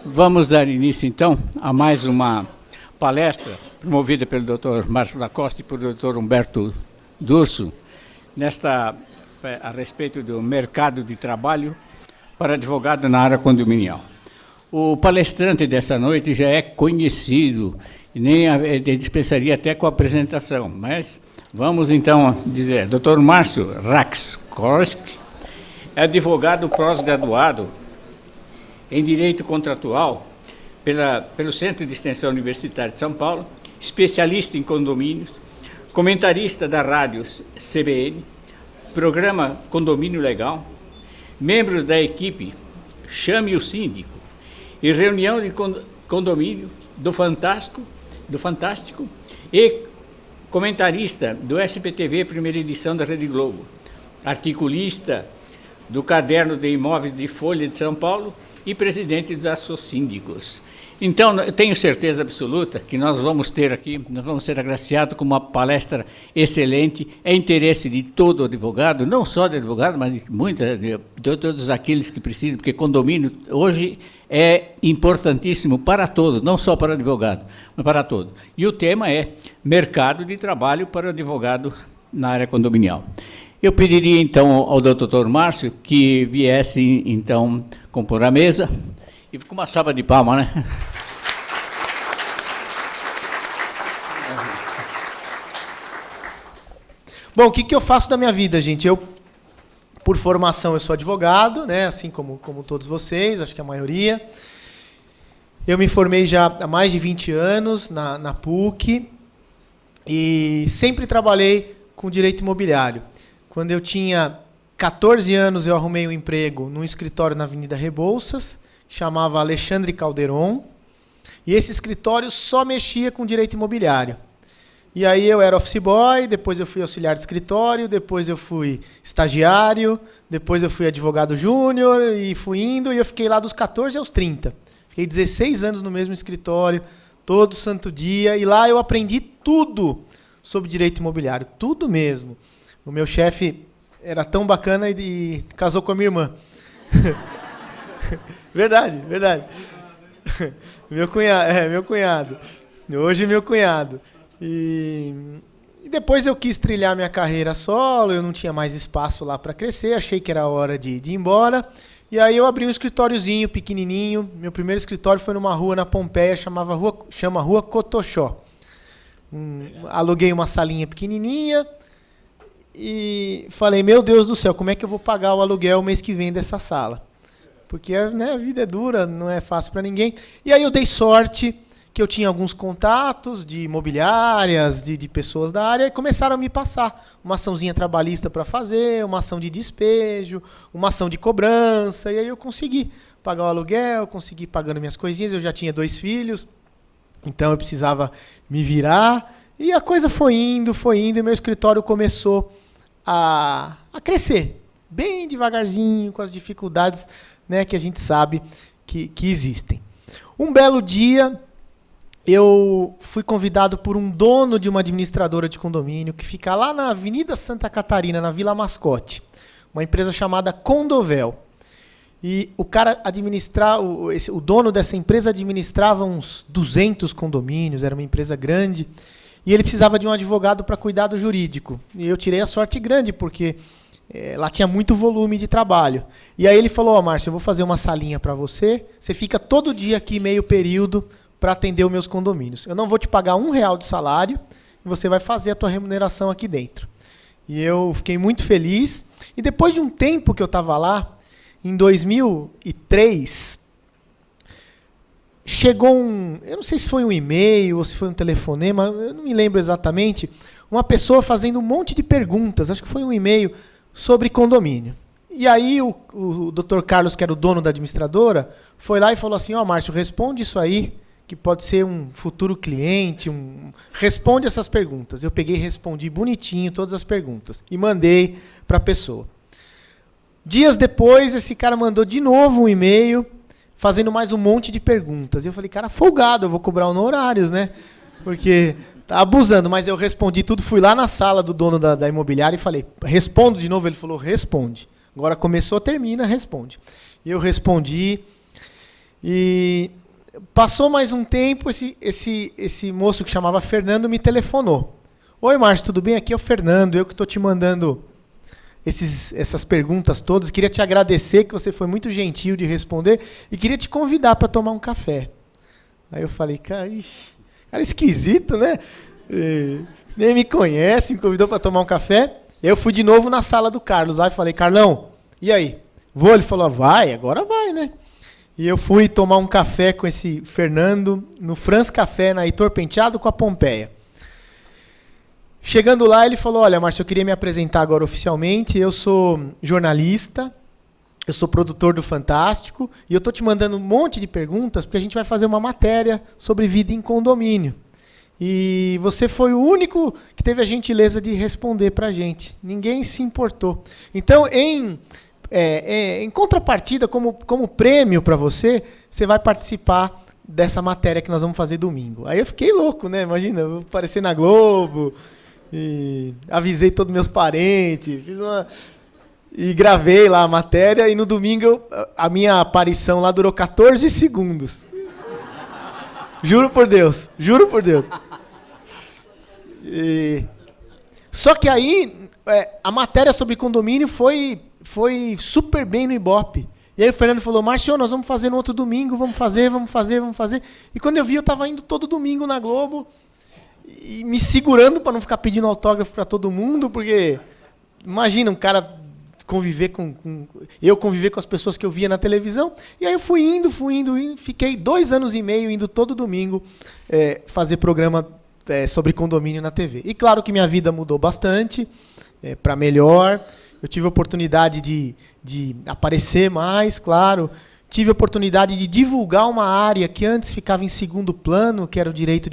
Vamos dar início, então, a mais uma palestra promovida pelo Dr. Márcio da Costa e pelo Dr. Humberto Durso, a respeito do mercado de trabalho para advogado na área condominial. O palestrante dessa noite já é conhecido, e nem dispensaria até com a apresentação, mas vamos então dizer, Dr. Márcio Raczkowski é advogado pós-graduado em Direito Contratual pelo Centro de Extensão Universitária de São Paulo, especialista em condomínios, comentarista da rádio CBN, programa Condomínio Legal, membro da equipe Chame o Síndico e reunião de condomínio do Fantástico e comentarista do SPTV, primeira edição da Rede Globo, articulista do Caderno de Imóveis de Folha de São Paulo e presidente da Associações. Então, eu tenho certeza absoluta que nós vamos ser agraciados com uma palestra excelente, é interesse de todo advogado, não só de advogado, mas de todos aqueles que precisam, porque condomínio hoje é importantíssimo para todos, não só para advogado, mas para todos. E o tema é mercado de trabalho para advogado na área condominial. Eu pediria, então, ao Dr. Márcio que viesse, então, compor a mesa. E com uma salva de palmas, né? Bom, o que eu faço da minha vida, gente? Por formação, eu sou advogado, né? Assim como todos vocês, acho que a maioria. Eu me formei já há mais de 20 anos na PUC e sempre trabalhei com direito imobiliário. Quando eu tinha 14 anos, eu arrumei um emprego num escritório na Avenida Rebouças, chamava Alexandre Calderon, e esse escritório só mexia com direito imobiliário. E aí eu era office boy, depois eu fui auxiliar de escritório, depois eu fui estagiário, depois eu fui advogado júnior, e fui indo, e eu fiquei lá dos 14 aos 30. Fiquei 16 anos no mesmo escritório, todo santo dia, e lá eu aprendi tudo sobre direito imobiliário, tudo mesmo. O meu chefe era tão bacana e casou com a minha irmã. Verdade. Meu cunhado. Hoje meu cunhado. E depois eu quis trilhar minha carreira solo, eu não tinha mais espaço lá para crescer, achei que era hora de ir embora. E aí eu abri um escritóriozinho pequenininho. Meu primeiro escritório foi numa rua na Pompeia, chama Rua Cotoxó. Aluguei uma salinha pequenininha. E falei, meu Deus do céu, como é que eu vou pagar o aluguel o mês que vem dessa sala? Porque, né, a vida é dura, não é fácil para ninguém. E aí eu dei sorte que eu tinha alguns contatos de imobiliárias, de pessoas da área, e começaram a me passar uma açãozinha trabalhista para fazer, uma ação de despejo, uma ação de cobrança, e aí eu consegui pagar o aluguel, consegui pagando minhas coisinhas, eu já tinha 2 filhos, então eu precisava me virar, e a coisa foi indo, e meu escritório começou a crescer, bem devagarzinho, com as dificuldades, né, que a gente sabe que existem. Um belo dia, eu fui convidado por um dono de uma administradora de condomínio, que fica lá na Avenida Santa Catarina, na Vila Mascote, uma empresa chamada Condovel. E o cara o dono dessa empresa administrava uns 200 condomínios, era uma empresa grande, e ele precisava de um advogado para cuidar do jurídico. E eu tirei a sorte grande, porque lá tinha muito volume de trabalho. E aí ele falou, Márcio, eu vou fazer uma salinha para você, você fica todo dia aqui, meio período, para atender os meus condomínios. Eu não vou te pagar R$1 de salário, e você vai fazer a tua remuneração aqui dentro. E eu fiquei muito feliz. E depois de um tempo que eu estava lá, em 2003... chegou eu não sei se foi um e-mail ou se foi um telefonema, eu não me lembro exatamente, uma pessoa fazendo um monte de perguntas, acho que foi um e-mail, sobre condomínio. E aí o Dr. Carlos, que era o dono da administradora, foi lá e falou assim, Márcio, responde isso aí, que pode ser um futuro cliente, responde essas perguntas. Eu peguei e respondi bonitinho todas as perguntas e mandei para a pessoa. Dias depois, esse cara mandou de novo um e-mail, fazendo mais um monte de perguntas. Eu falei, cara, folgado, eu vou cobrar honorários, né? Porque tá abusando. Mas eu respondi tudo, fui lá na sala do dono da imobiliária e falei, respondo de novo? Ele falou, responde. Agora começou, termina, responde. E eu respondi. E passou mais um tempo, esse moço que chamava Fernando me telefonou. Oi, Márcio, tudo bem? Aqui é o Fernando, eu que estou te mandando essas perguntas todas. Queria te agradecer, que você foi muito gentil de responder, e queria te convidar para tomar um café. Aí eu falei, cara esquisito, né? Nem me conhece, me convidou para tomar um café. E aí eu fui de novo na sala do Carlos lá e falei, Carlão, e aí? Vou? Ele falou, vai, agora vai, né? E eu fui tomar um café com esse Fernando no Franz Café, na Heitor Penteado, com a Pompeia. Chegando lá, ele falou, olha, Márcio, eu queria me apresentar agora oficialmente. Eu sou jornalista, eu sou produtor do Fantástico, e eu estou te mandando um monte de perguntas, porque a gente vai fazer uma matéria sobre vida em condomínio. E você foi o único que teve a gentileza de responder para a gente. Ninguém se importou. Então, em contrapartida, como prêmio para você, você vai participar dessa matéria que nós vamos fazer domingo. Aí eu fiquei louco, né? Imagina, eu vou aparecer na Globo, e avisei todos meus parentes, e gravei lá a matéria, e no domingo a minha aparição lá durou 14 segundos. Juro por Deus. Só que aí, a matéria sobre condomínio foi super bem no Ibope. E aí o Fernando falou, Márcio, nós vamos fazer no outro domingo, vamos fazer. E quando eu vi, eu estava indo todo domingo na Globo, e me segurando para não ficar pedindo autógrafo para todo mundo, porque imagina um cara conviver com as pessoas que eu via na televisão. E aí eu fui indo, fiquei 2 anos e meio indo todo domingo fazer programa sobre condomínio na TV. E claro que minha vida mudou bastante, para melhor. Eu tive a oportunidade de aparecer mais, claro. Tive a oportunidade de divulgar uma área que antes ficava em segundo plano, que era o direito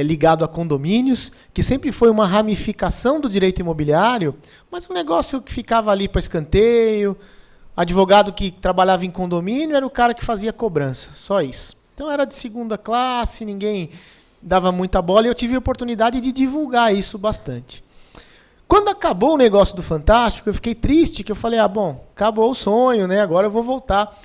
ligado a condomínios, que sempre foi uma ramificação do direito imobiliário, mas um negócio que ficava ali para escanteio. Advogado que trabalhava em condomínio era o cara que fazia cobrança, só isso. Então era de segunda classe, ninguém dava muita bola, e eu tive a oportunidade de divulgar isso bastante. Quando acabou o negócio do Fantástico, eu fiquei triste, que eu falei, acabou o sonho, né? Agora eu vou voltar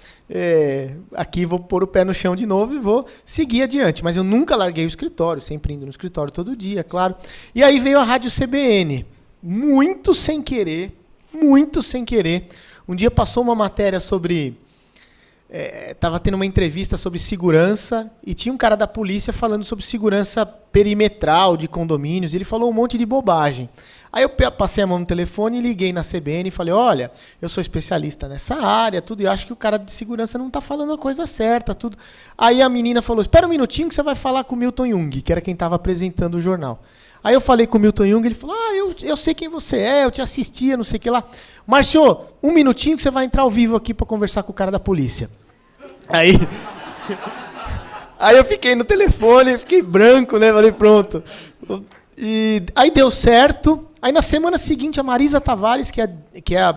aqui, vou pôr o pé no chão de novo e vou seguir adiante. Mas eu nunca larguei o escritório, sempre indo no escritório todo dia, claro. E aí veio a Rádio CBN, muito sem querer. Um dia passou uma matéria sobre... Estava tendo uma entrevista sobre segurança e tinha um cara da polícia falando sobre segurança perimetral de condomínios, e ele falou um monte de bobagem. Aí eu passei a mão no telefone e liguei na CBN e falei, olha, eu sou especialista nessa área, tudo, e acho que o cara de segurança não está falando a coisa certa, tudo. Aí a menina falou, espera um minutinho que você vai falar com o Milton Jung, que era quem estava apresentando o jornal. Aí eu falei com o Milton Jung, ele falou, eu sei quem você é, eu te assistia, não sei o que lá. Márcio, um minutinho que você vai entrar ao vivo aqui para conversar com o cara da polícia. Aí eu fiquei no telefone, fiquei branco, né? Falei, pronto. E aí deu certo. Aí na semana seguinte, a Marisa Tavares, que é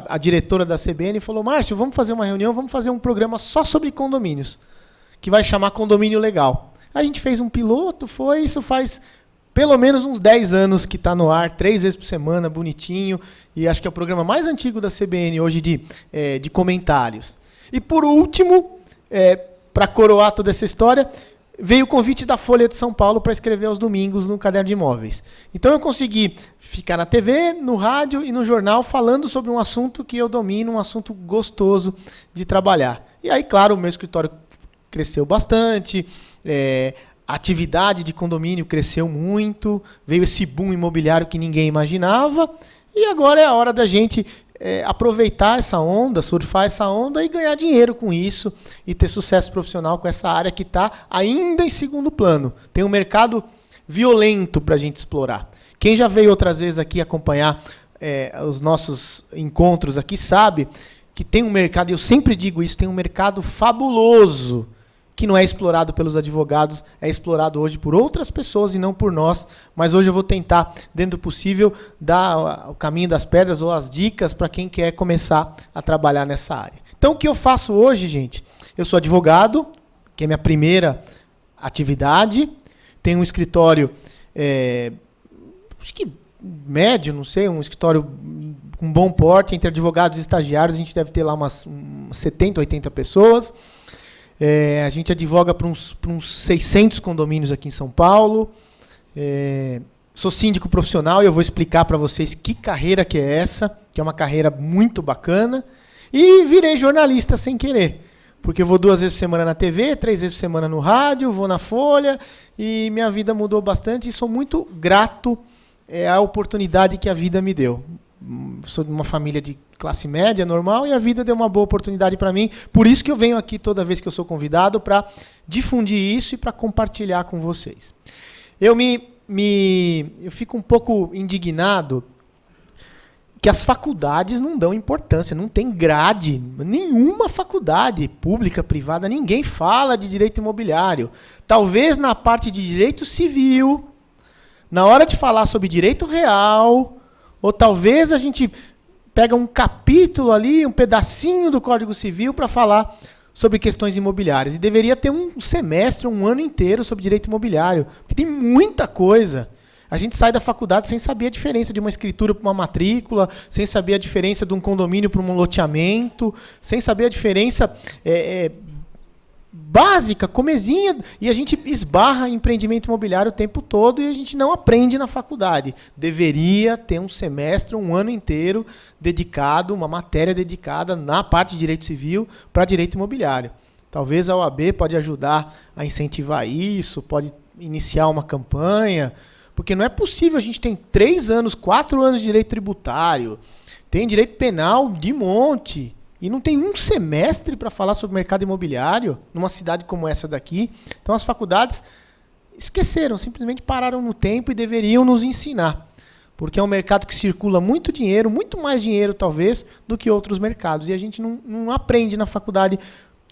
a diretora da CBN, falou, Márcio, vamos fazer uma reunião, vamos fazer um programa só sobre condomínios, que vai chamar Condomínio Legal. A gente fez um piloto, isso faz pelo menos uns 10 anos que está no ar, 3 vezes por semana, bonitinho, e acho que é o programa mais antigo da CBN hoje de comentários. E por último, para coroar toda essa história, veio o convite da Folha de São Paulo para escrever aos domingos no Caderno de Imóveis. Então eu consegui ficar na TV, no rádio e no jornal falando sobre um assunto que eu domino, um assunto gostoso de trabalhar. E aí, claro, o meu escritório cresceu bastante, a atividade de condomínio cresceu muito, veio esse boom imobiliário que ninguém imaginava, e agora é a hora da gente aproveitar essa onda, surfar essa onda e ganhar dinheiro com isso e ter sucesso profissional com essa área que está ainda em segundo plano. Tem um mercado violento para a gente explorar. Quem já veio outras vezes aqui acompanhar os nossos encontros aqui sabe que tem um mercado, e eu sempre digo isso, tem um mercado fabuloso que não é explorado pelos advogados, é explorado hoje por outras pessoas e não por nós. Mas hoje eu vou tentar, dentro do possível, dar o caminho das pedras ou as dicas para quem quer começar a trabalhar nessa área. Então, o que eu faço hoje, gente? Eu sou advogado, que é minha primeira atividade. Tenho um escritório, acho que médio, não sei, um escritório com bom porte, entre advogados e estagiários. A gente deve ter lá umas 70, 80 pessoas. A gente advoga para uns 600 condomínios aqui em São Paulo. Sou síndico profissional e eu vou explicar para vocês que carreira que é essa, que é uma carreira muito bacana. E virei jornalista sem querer, porque eu vou 2 vezes por semana na TV, 3 vezes por semana no rádio, vou na Folha, e minha vida mudou bastante e sou muito grato à oportunidade que a vida me deu. Sou de uma família de classe média, normal, e a vida deu uma boa oportunidade para mim. Por isso que eu venho aqui toda vez que eu sou convidado para difundir isso e para compartilhar com vocês. Eu fico um pouco indignado que as faculdades não dão importância, não tem grade, nenhuma faculdade pública, privada, ninguém fala de direito imobiliário. Talvez na parte de direito civil, na hora de falar sobre direito real, ou talvez a gente pega um capítulo ali, um pedacinho do Código Civil para falar sobre questões imobiliárias. E deveria ter um semestre, um ano inteiro sobre direito imobiliário, porque tem muita coisa. A gente sai da faculdade sem saber a diferença de uma escritura para uma matrícula, sem saber a diferença de um condomínio para um loteamento, sem saber a diferença básica, comezinha, e a gente esbarra em empreendimento imobiliário o tempo todo e a gente não aprende na faculdade. Deveria ter um semestre, um ano inteiro dedicado, uma matéria dedicada na parte de direito civil para direito imobiliário. Talvez a OAB pode ajudar a incentivar isso, pode iniciar uma campanha, porque não é possível, a gente tem 3 anos, 4 anos de direito tributário, tem direito penal de monte, e não tem um semestre para falar sobre mercado imobiliário numa cidade como essa daqui. Então as faculdades esqueceram, simplesmente pararam no tempo e deveriam nos ensinar. Porque é um mercado que circula muito dinheiro, muito mais dinheiro talvez, do que outros mercados. E a gente não aprende na faculdade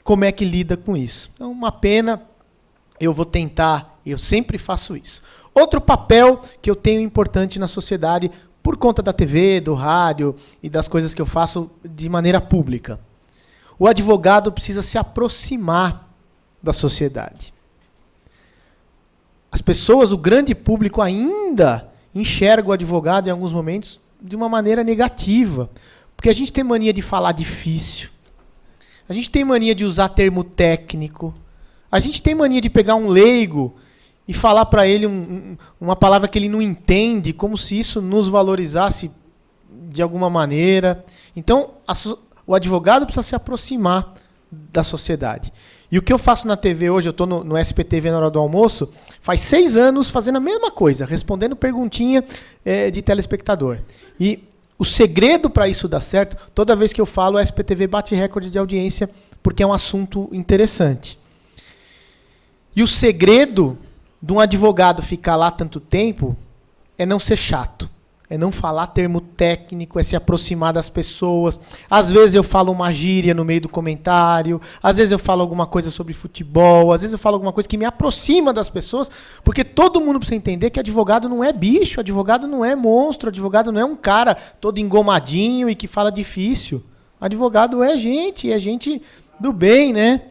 como é que lida com isso. Então, uma pena, eu vou tentar, eu sempre faço isso. Outro papel que eu tenho importante na sociedade, por conta da TV, do rádio e das coisas que eu faço de maneira pública. O advogado precisa se aproximar da sociedade. As pessoas, o grande público ainda enxerga o advogado em alguns momentos de uma maneira negativa, porque a gente tem mania de falar difícil, a gente tem mania de usar termo técnico, a gente tem mania de pegar um leigo e falar para ele uma palavra que ele não entende, como se isso nos valorizasse de alguma maneira. Então, o advogado precisa se aproximar da sociedade. E o que eu faço na TV hoje, eu estou no SPTV na hora do almoço, faz 6 anos fazendo a mesma coisa, respondendo perguntinha de telespectador. E o segredo para isso dar certo, toda vez que eu falo, o SPTV bate recorde de audiência, porque é um assunto interessante. E o segredo de um advogado ficar lá tanto tempo é não ser chato, é não falar termo técnico, é se aproximar das pessoas. Às vezes eu falo uma gíria no meio do comentário, às vezes eu falo alguma coisa sobre futebol, às vezes eu falo alguma coisa que me aproxima das pessoas, porque todo mundo precisa entender que advogado não é bicho, advogado não é monstro, advogado não é um cara todo engomadinho e que fala difícil. Advogado é gente do bem, né?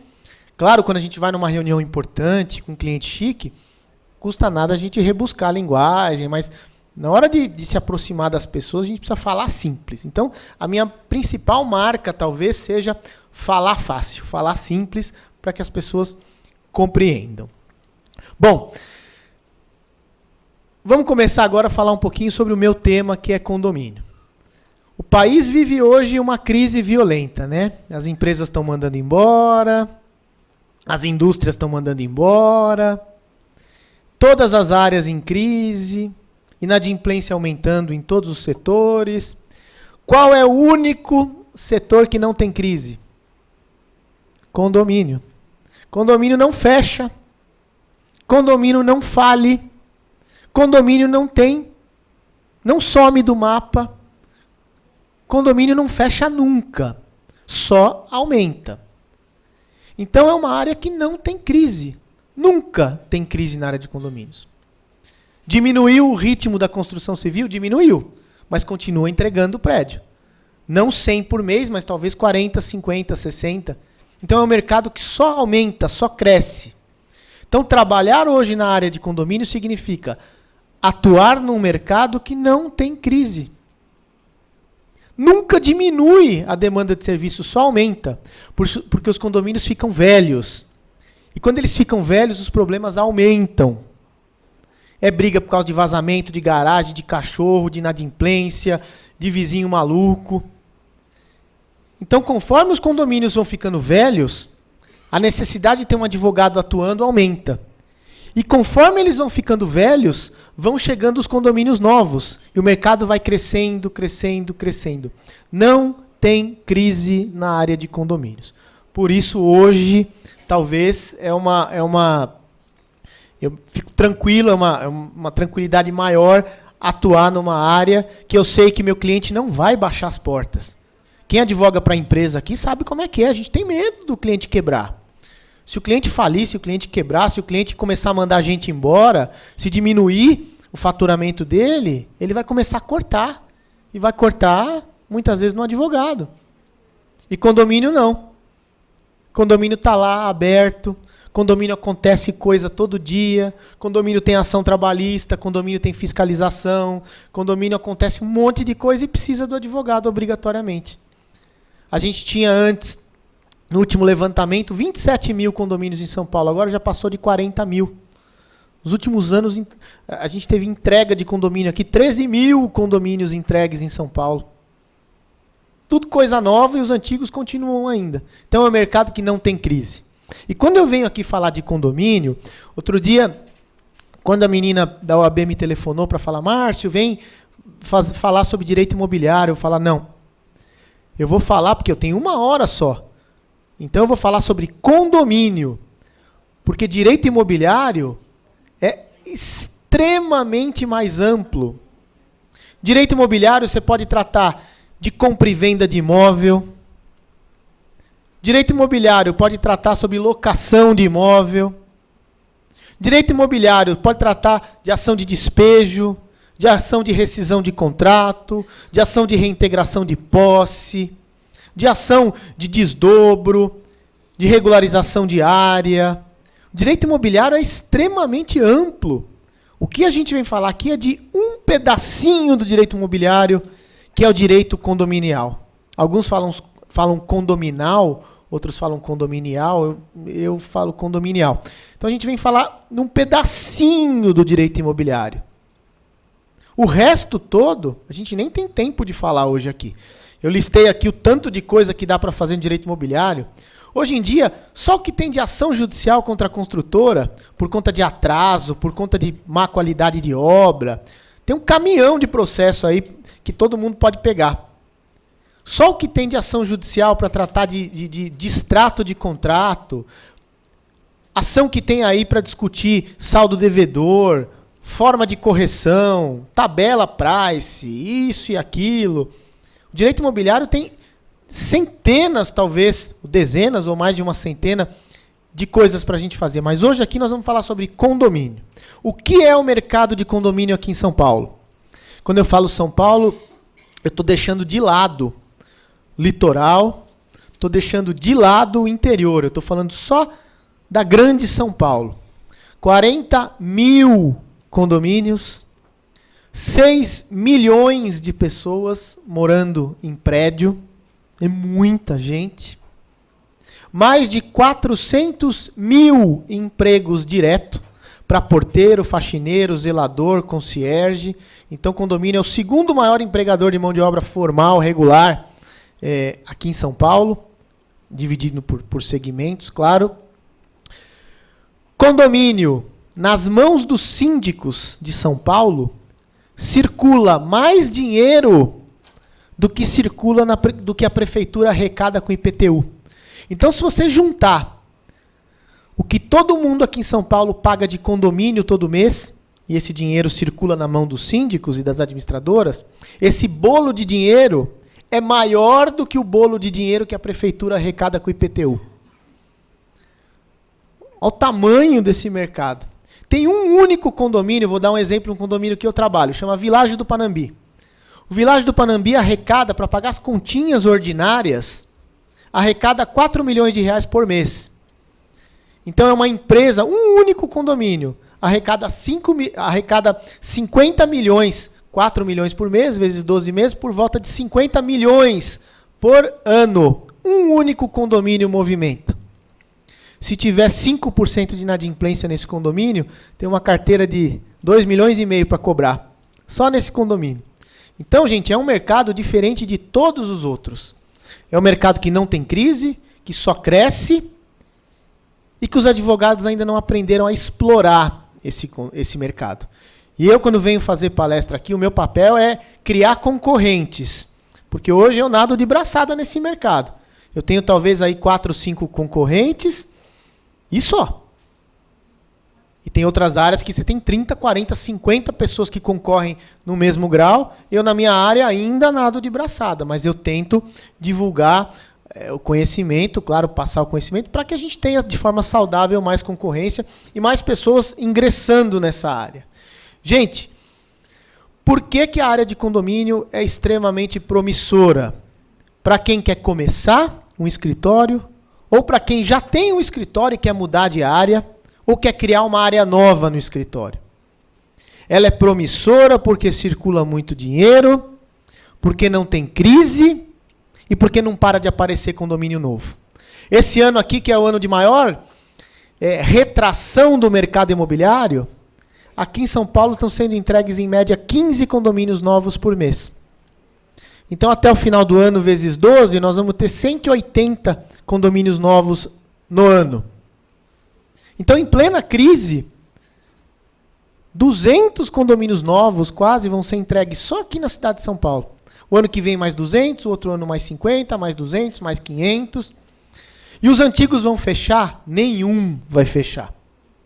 Claro, quando a gente vai numa reunião importante com um cliente chique, custa nada a gente rebuscar a linguagem, mas na hora de se aproximar das pessoas, a gente precisa falar simples. Então, a minha principal marca talvez seja falar fácil, falar simples, para que as pessoas compreendam. Bom, vamos começar agora a falar um pouquinho sobre o meu tema, que é condomínio. O país vive hoje uma crise violenta, né? As empresas estão mandando embora, as indústrias estão mandando embora, todas as áreas em crise, inadimplência aumentando em todos os setores. Qual é o único setor que não tem crise? Condomínio. Condomínio não fecha. Condomínio não fale. Condomínio não some do mapa. Condomínio não fecha nunca. Só aumenta. Então é uma área que não tem crise. Nunca tem crise na área de condomínios. Diminuiu o ritmo da construção civil? Diminuiu. Mas continua entregando o prédio. Não 100 por mês, mas talvez 40, 50, 60. Então é um mercado que só aumenta, só cresce. Então trabalhar hoje na área de condomínio significa atuar num mercado que não tem crise. nunca diminui a demanda de serviço, só aumenta, porque os condomínios ficam velhos. E quando eles ficam velhos, os problemas aumentam. É briga por causa de vazamento, de garagem, de cachorro, de inadimplência, de vizinho maluco. Então, conforme os condomínios vão ficando velhos, a necessidade de ter um advogado atuando aumenta. E conforme eles vão ficando velhos, vão chegando os condomínios novos. E o mercado vai crescendo, crescendo, crescendo. Não tem crise na área de condomínios. Por isso, hoje, talvez, eu fico tranquilo, é uma tranquilidade maior atuar numa área que eu sei que meu cliente não vai baixar as portas. Quem advoga para a empresa aqui sabe como é que é. A gente tem medo do cliente quebrar. Se o cliente falir, se o cliente quebrar, se o cliente começar a mandar a gente embora, se diminuir o faturamento dele, ele vai começar a cortar. E vai cortar, muitas vezes, no advogado. E condomínio não. Condomínio está lá, aberto. Condomínio acontece coisa todo dia. Condomínio tem ação trabalhista. Condomínio tem fiscalização. Condomínio acontece um monte de coisa e precisa do advogado obrigatoriamente. A gente tinha antes, no último levantamento, 27 mil condomínios em São Paulo. Agora já passou de 40 mil. Nos últimos anos, a gente teve entrega de condomínio aqui. 13 mil condomínios entregues em São Paulo. Tudo coisa nova e os antigos continuam ainda. Então é um mercado que não tem crise. E quando eu venho aqui falar de condomínio, outro dia, quando a menina da OAB me telefonou para falar, Márcio, vem falar sobre direito imobiliário, eu falo, não. Eu vou falar porque eu tenho 1 hora só. Então eu vou falar sobre condomínio. Porque direito imobiliário é extremamente mais amplo. Direito imobiliário você pode tratar de compra e venda de imóvel. Direito imobiliário pode tratar sobre locação de imóvel. Direito imobiliário pode tratar de ação de despejo, de ação de rescisão de contrato, de ação de reintegração de posse, de ação de desdobro, de regularização de área. O direito imobiliário é extremamente amplo. O que a gente vem falar aqui é de um pedacinho do direito imobiliário, que é o direito condominial. Alguns falam condominal, outros falam condominial, eu falo condominial. Então a gente vem falar num pedacinho do direito imobiliário. O resto todo, a gente nem tem tempo de falar hoje aqui. Eu listei aqui o tanto de coisa que dá para fazer no direito imobiliário. Hoje em dia, só o que tem de ação judicial contra a construtora, por conta de atraso, por conta de má qualidade de obra, tem um caminhão de processo aí que todo mundo pode pegar. Só o que tem de ação judicial para tratar de extrato de contrato, ação que tem aí para discutir saldo devedor, forma de correção, tabela price, isso e aquilo. O direito imobiliário tem centenas, talvez, dezenas ou mais de uma centena de coisas para a gente fazer. Mas hoje aqui nós vamos falar sobre condomínio. O que é o mercado de condomínio aqui em São Paulo? Quando eu falo São Paulo, eu estou deixando de lado litoral, estou deixando de lado o interior. Eu estou falando só da grande São Paulo. 40 mil condomínios, 6 milhões de pessoas morando em prédio, é muita gente. Mais de 400 mil empregos direto para porteiro, faxineiro, zelador, concierge. Então, condomínio é o segundo maior empregador de mão de obra formal, regular, aqui em São Paulo, dividido por segmentos, claro. Condomínio, nas mãos dos síndicos de São Paulo, circula mais dinheiro do que circula do que a prefeitura arrecada com o IPTU. Então, se você juntar o que todo mundo aqui em São Paulo paga de condomínio todo mês, e esse dinheiro circula na mão dos síndicos e das administradoras, esse bolo de dinheiro é maior do que o bolo de dinheiro que a prefeitura arrecada com o IPTU. Olha o tamanho desse mercado. Tem um único condomínio, vou dar um exemplo, um condomínio que eu trabalho, chama Világio do Panambi. O Világio do Panambi arrecada, para pagar as continhas ordinárias, arrecada 4 milhões de reais por mês. Então é uma empresa, um único condomínio, arrecada 50 milhões 4 milhões por mês, vezes 12 meses, por volta de 50 milhões por ano. Um único condomínio movimenta. Se tiver 5% de inadimplência nesse condomínio, tem uma carteira de 2,5 milhões para cobrar. Só nesse condomínio. Então, gente, é um mercado diferente de todos os outros. É um mercado que não tem crise, que só cresce e que os advogados ainda não aprenderam a explorar esse mercado. E eu, quando venho fazer palestra aqui, o meu papel é criar concorrentes. Porque hoje eu nado de braçada nesse mercado. Eu tenho talvez aí 4 ou 5 concorrentes e só. E tem outras áreas que você tem 30, 40, 50 pessoas que concorrem no mesmo grau. Eu, na minha área, ainda nado de braçada, mas eu tento divulgar o conhecimento, claro, passar o conhecimento, para que a gente tenha, de forma saudável, mais concorrência e mais pessoas ingressando nessa área. Gente, por que a área de condomínio é extremamente promissora? Para quem quer começar um escritório, ou para quem já tem um escritório e quer mudar de área, ou quer criar uma área nova no escritório. Ela é promissora porque circula muito dinheiro, porque não tem crise e porque não para de aparecer condomínio novo. Esse ano aqui, que é o ano de maior retração do mercado imobiliário, aqui em São Paulo estão sendo entregues em média 15 condomínios novos por mês. Então, até o final do ano, vezes 12, nós vamos ter 180 condomínios novos no ano. Então, em plena crise, 200 condomínios novos quase vão ser entregues só aqui na cidade de São Paulo. O ano que vem mais 200, o outro ano mais 50, mais 200, mais 500. E os antigos vão fechar? Nenhum vai fechar.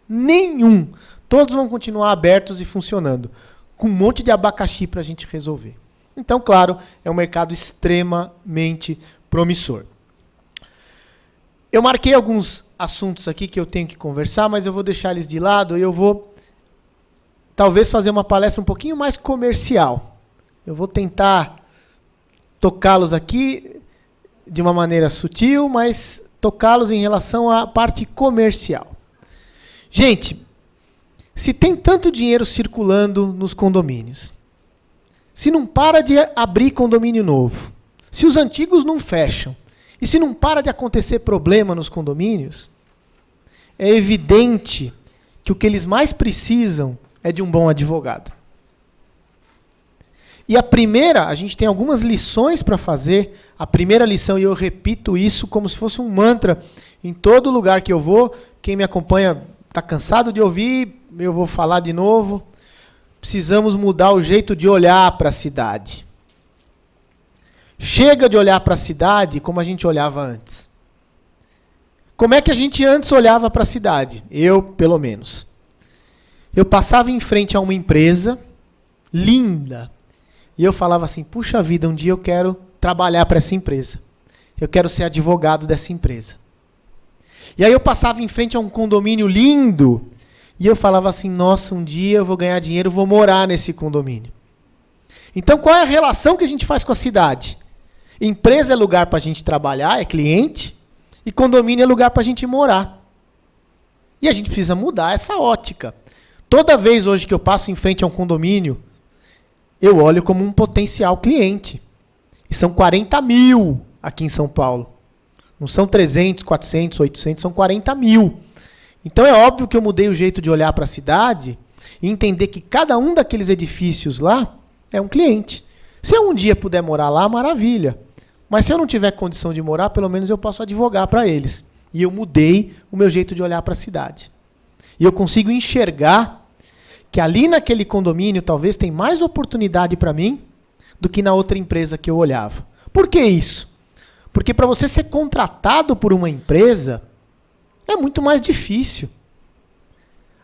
Nenhum. Todos vão continuar abertos e funcionando, com um monte de abacaxi para a gente resolver. Então, claro, é um mercado extremamente promissor. Eu marquei alguns assuntos aqui que eu tenho que conversar, mas eu vou deixar eles de lado e eu vou talvez fazer uma palestra um pouquinho mais comercial. Eu vou tentar tocá-los aqui de uma maneira sutil, mas tocá-los em relação à parte comercial. Gente, se tem tanto dinheiro circulando nos condomínios, se não para de abrir condomínio novo, se os antigos não fecham, e se não para de acontecer problema nos condomínios, é evidente que o que eles mais precisam é de um bom advogado. E a gente tem algumas lições para fazer. A primeira lição, e eu repito isso como se fosse um mantra em todo lugar que eu vou. Quem me acompanha está cansado de ouvir, eu vou falar de novo. Precisamos mudar o jeito de olhar para a cidade. Chega de olhar para a cidade como a gente olhava antes. Como é que a gente antes olhava para a cidade? Eu, pelo menos. Eu passava em frente a uma empresa linda e eu falava assim, puxa vida, um dia eu quero trabalhar para essa empresa. Eu quero ser advogado dessa empresa. E aí eu passava em frente a um condomínio lindo e eu falava assim, nossa, um dia eu vou ganhar dinheiro, vou morar nesse condomínio. Então, qual é a relação que a gente faz com a cidade? Empresa é lugar para a gente trabalhar, é cliente, e condomínio é lugar para a gente morar. E a gente precisa mudar essa ótica. Toda vez hoje que eu passo em frente a um condomínio, eu olho como um potencial cliente. E são 40 mil aqui em São Paulo. Não são 300, 400, 800, são 40 mil. Então é óbvio que eu mudei o jeito de olhar para a cidade e entender que cada um daqueles edifícios lá é um cliente. Se eu um dia puder morar lá, maravilha. Mas se eu não tiver condição de morar, pelo menos eu posso advogar para eles. E eu mudei o meu jeito de olhar para a cidade. E eu consigo enxergar que ali naquele condomínio talvez tem mais oportunidade para mim do que na outra empresa que eu olhava. Por que isso? Porque para você ser contratado por uma empresa é muito mais difícil.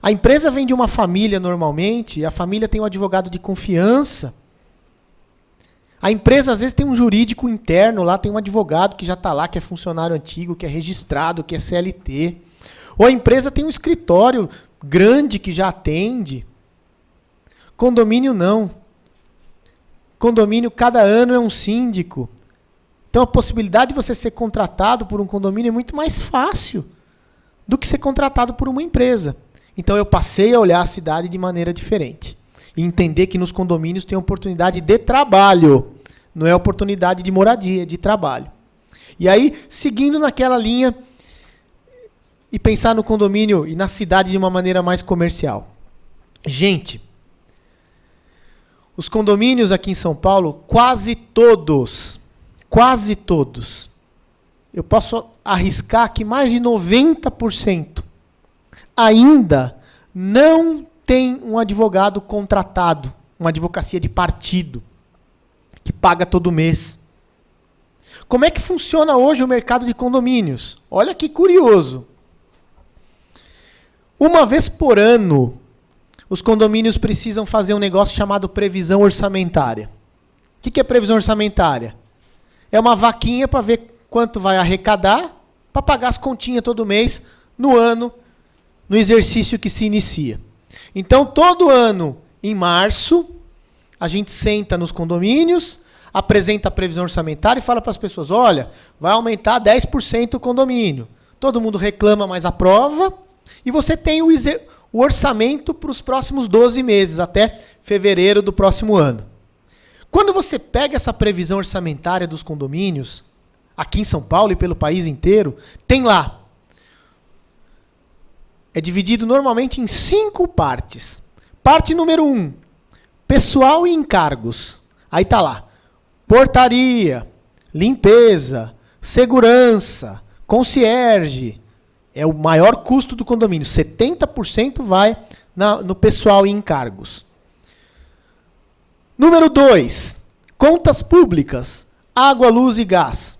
A empresa vem de uma família normalmente, e a família tem um advogado de confiança. A empresa, às vezes, tem um jurídico interno, lá tem um advogado que já está lá, que é funcionário antigo, que é registrado, que é CLT. Ou a empresa tem um escritório grande que já atende. Condomínio, não. Condomínio, cada ano é um síndico. Então, a possibilidade de você ser contratado por um condomínio é muito mais fácil do que ser contratado por uma empresa. Então, eu passei a olhar a cidade de maneira diferente. E entender que nos condomínios tem oportunidade de trabalho. Não é oportunidade de moradia, é de trabalho. E aí, seguindo naquela linha, e pensar no condomínio e na cidade de uma maneira mais comercial. Gente, os condomínios aqui em São Paulo, quase todos, eu posso arriscar que mais de 90% ainda não tem um advogado contratado, uma advocacia de partido, que paga todo mês. Como é que funciona hoje o mercado de condomínios? Olha que curioso. Uma vez por ano, os condomínios precisam fazer um negócio chamado previsão orçamentária. O que é previsão orçamentária? É uma vaquinha para ver quanto vai arrecadar para pagar as continhas todo mês, no ano, no exercício que se inicia. Então, todo ano, em março, a gente senta nos condomínios, apresenta a previsão orçamentária e fala para as pessoas, olha, vai aumentar 10% o condomínio. Todo mundo reclama, mas aprova. E você tem o orçamento para os próximos 12 meses, até fevereiro do próximo ano. Quando você pega essa previsão orçamentária dos condomínios, aqui em São Paulo e pelo país inteiro, tem lá. É dividido normalmente em 5 partes. Parte número 1, pessoal e encargos. Aí está lá, portaria, limpeza, segurança, concierge. É o maior custo do condomínio. 70% vai no pessoal e encargos. Número 2, contas públicas, água, luz e gás.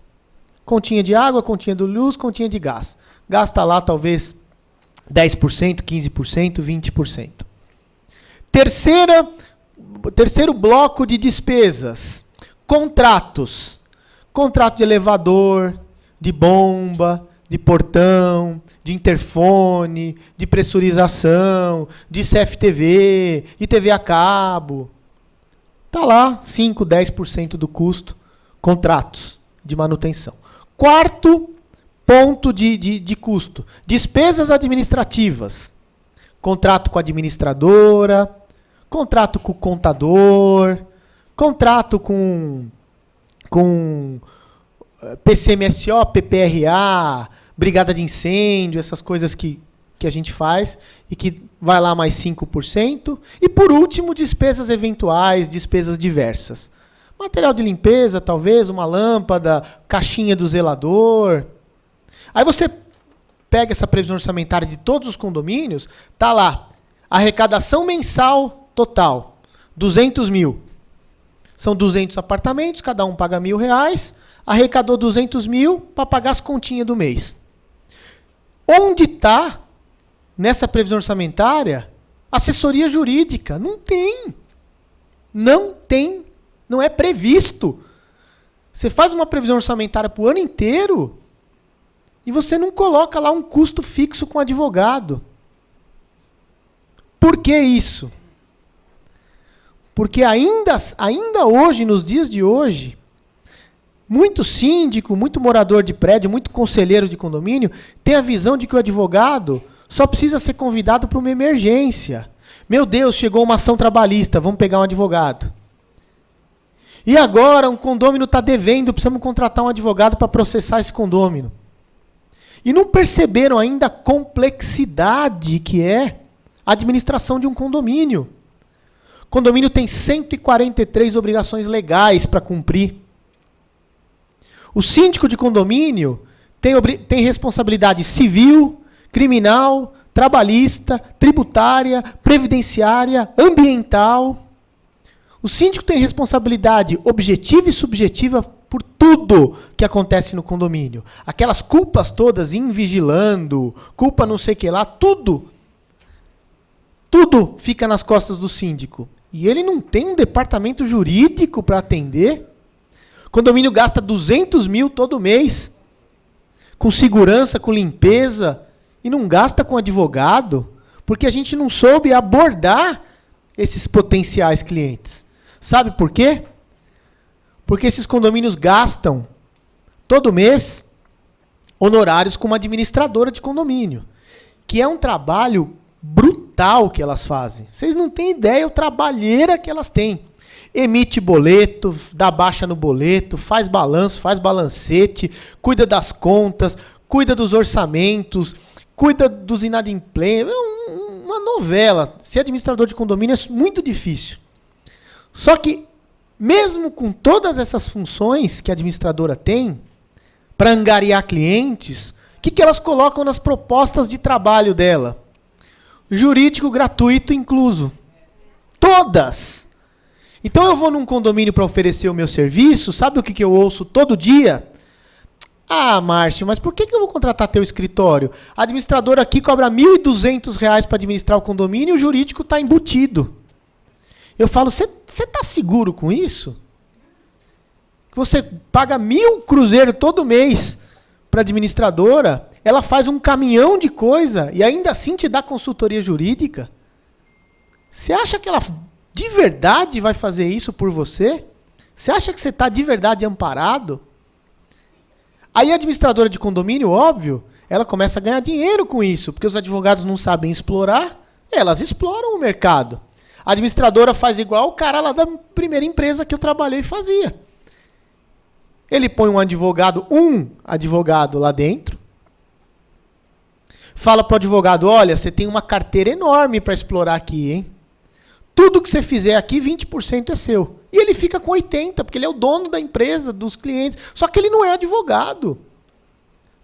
Continha de água, continha de luz, continha de gás. Gasta lá talvez 10%, 15%, 20%. Terceiro bloco de despesas, contratos. Contrato de elevador, de bomba, de portão, de interfone, de pressurização, de CFTV, de TV a cabo. Está lá, 5%, 10% do custo, contratos de manutenção. Quarto ponto de custo, despesas administrativas. Contrato com a administradora, contrato com o contador, contrato com PCMSO, PPRA, brigada de incêndio, essas coisas que a gente faz e que vai lá mais 5%. E por último, despesas eventuais, despesas diversas. Material de limpeza, talvez, uma lâmpada, caixinha do zelador. Aí você pega essa previsão orçamentária de todos os condomínios, tá lá, arrecadação mensal total, 200 mil. São 200 apartamentos, cada um paga R$1.000, arrecadou 200 mil para pagar as continhas do mês. Onde está, nessa previsão orçamentária, assessoria jurídica? Não tem. Não tem. Não é previsto. Você faz uma previsão orçamentária para o ano inteiro e você não coloca lá um custo fixo com advogado. Por que isso? Porque ainda hoje, nos dias de hoje, muito síndico, muito morador de prédio, muito conselheiro de condomínio, tem a visão de que o advogado só precisa ser convidado para uma emergência. Meu Deus, chegou uma ação trabalhista, vamos pegar um advogado. E agora um condômino está devendo, precisamos contratar um advogado para processar esse condômino. E não perceberam ainda a complexidade que é a administração de um condomínio. O condomínio tem 143 obrigações legais para cumprir. O síndico de condomínio tem responsabilidade civil, criminal, trabalhista, tributária, previdenciária, ambiental. O síndico tem responsabilidade objetiva e subjetiva por tudo que acontece no condomínio. Aquelas culpas todas, invigilando, culpa não sei o que lá, tudo fica nas costas do síndico. E ele não tem um departamento jurídico para atender. O condomínio gasta 200 mil todo mês, com segurança, com limpeza, e não gasta com advogado, porque a gente não soube abordar esses potenciais clientes. Sabe por quê? Porque esses condomínios gastam, todo mês, honorários com uma administradora de condomínio, que é um trabalho brutal mental que elas fazem. Vocês não têm ideia o trabalheira que elas têm. Emite boleto, dá baixa no boleto, faz balanço, faz balancete, cuida das contas, cuida dos orçamentos, cuida dos inadimplentes. É uma novela. Ser administrador de condomínio é muito difícil. Só que, mesmo com todas essas funções que a administradora tem, para angariar clientes, o que elas colocam nas propostas de trabalho dela? Jurídico gratuito incluso. Todas! Então eu vou num condomínio para oferecer o meu serviço, sabe o que eu ouço todo dia? Ah, Márcio, mas por que eu vou contratar teu escritório? A administradora aqui cobra R$ 1.200 para administrar o condomínio e o jurídico está embutido. Eu falo, você está seguro com isso? Que você paga 1.000 cruzeiros todo mês para a administradora, ela faz um caminhão de coisa e ainda assim te dá consultoria jurídica? Você acha que ela de verdade vai fazer isso por você? Você acha que você está de verdade amparado? Aí a administradora de condomínio, óbvio, ela começa a ganhar dinheiro com isso, porque os advogados não sabem explorar, elas exploram o mercado. A administradora faz igual o cara lá da primeira empresa que eu trabalhei fazia. Ele põe um advogado lá dentro, fala para o advogado, olha, você tem uma carteira enorme para explorar aqui, hein? Tudo que você fizer aqui, 20% é seu. E ele fica com 80%, porque ele é o dono da empresa, dos clientes. Só que ele não é advogado.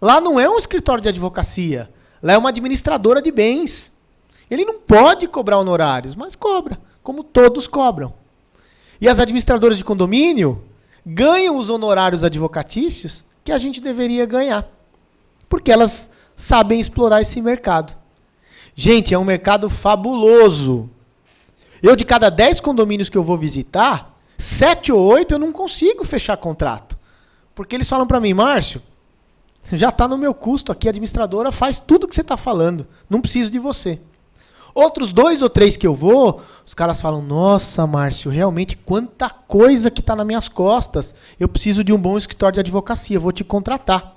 Lá não é um escritório de advocacia. Lá é uma administradora de bens. Ele não pode cobrar honorários, mas cobra, como todos cobram. E as administradoras de condomínio ganham os honorários advocatícios que a gente deveria ganhar. Porque elas sabem explorar esse mercado. Gente, é um mercado fabuloso. Eu, de cada 10 condomínios que eu vou visitar, 7 ou 8 eu não consigo fechar contrato. Porque eles falam para mim, Márcio, já está no meu custo aqui, a administradora faz tudo o que você está falando, não preciso de você. Outros 2 ou 3 que eu vou, os caras falam, nossa, Márcio, realmente quanta coisa que está nas minhas costas. Eu preciso de um bom escritório de advocacia, vou te contratar.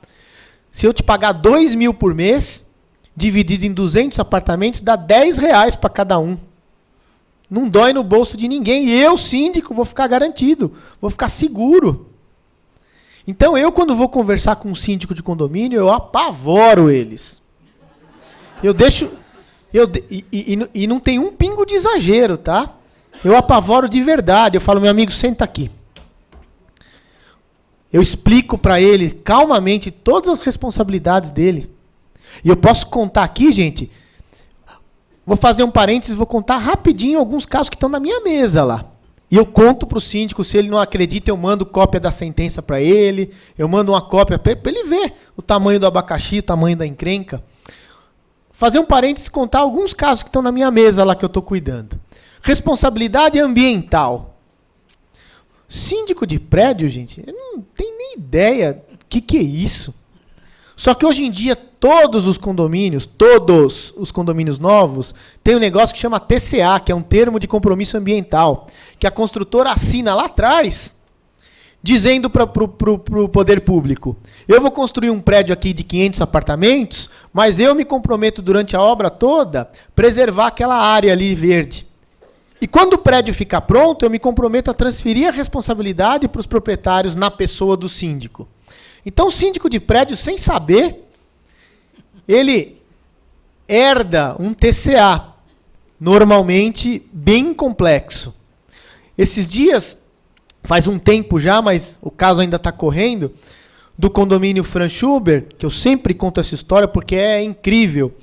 Se eu te pagar 2.000 por mês, dividido em 200 apartamentos, dá R$10 para cada um. Não dói no bolso de ninguém. E eu, síndico, vou ficar garantido. Vou ficar seguro. Então, eu, quando vou conversar com um síndico de condomínio, eu apavoro eles. Eu deixo... E não tem um pingo de exagero, tá? Eu apavoro de verdade. Eu falo, meu amigo, senta aqui. Eu explico para ele, calmamente, todas as responsabilidades dele. E eu posso contar aqui, gente... Vou fazer um parênteses, vou contar rapidinho alguns casos que estão na minha mesa lá. E eu conto para o síndico, se ele não acredita, eu mando cópia da sentença para ele, eu mando uma cópia para ele ver o tamanho do abacaxi, o tamanho da encrenca. Fazer um parênteses e contar alguns casos que estão na minha mesa lá que eu estou cuidando. Responsabilidade ambiental. Síndico de prédio, gente, eu não tenho nem ideia do que é isso. Só que hoje em dia, todos os condomínios novos, tem um negócio que chama TCA, que é um termo de compromisso ambiental, que a construtora assina lá atrás, dizendo para o poder público, eu vou construir um prédio aqui de 500 apartamentos, mas eu me comprometo durante a obra toda preservar aquela área ali verde. E quando o prédio ficar pronto, eu me comprometo a transferir a responsabilidade para os proprietários na pessoa do síndico. Então, o síndico de prédio, sem saber, ele herda um TCA, normalmente bem complexo. Esses dias, faz um tempo já, mas o caso ainda está correndo, do condomínio Franz Schubert, que eu sempre conto essa história porque é incrível.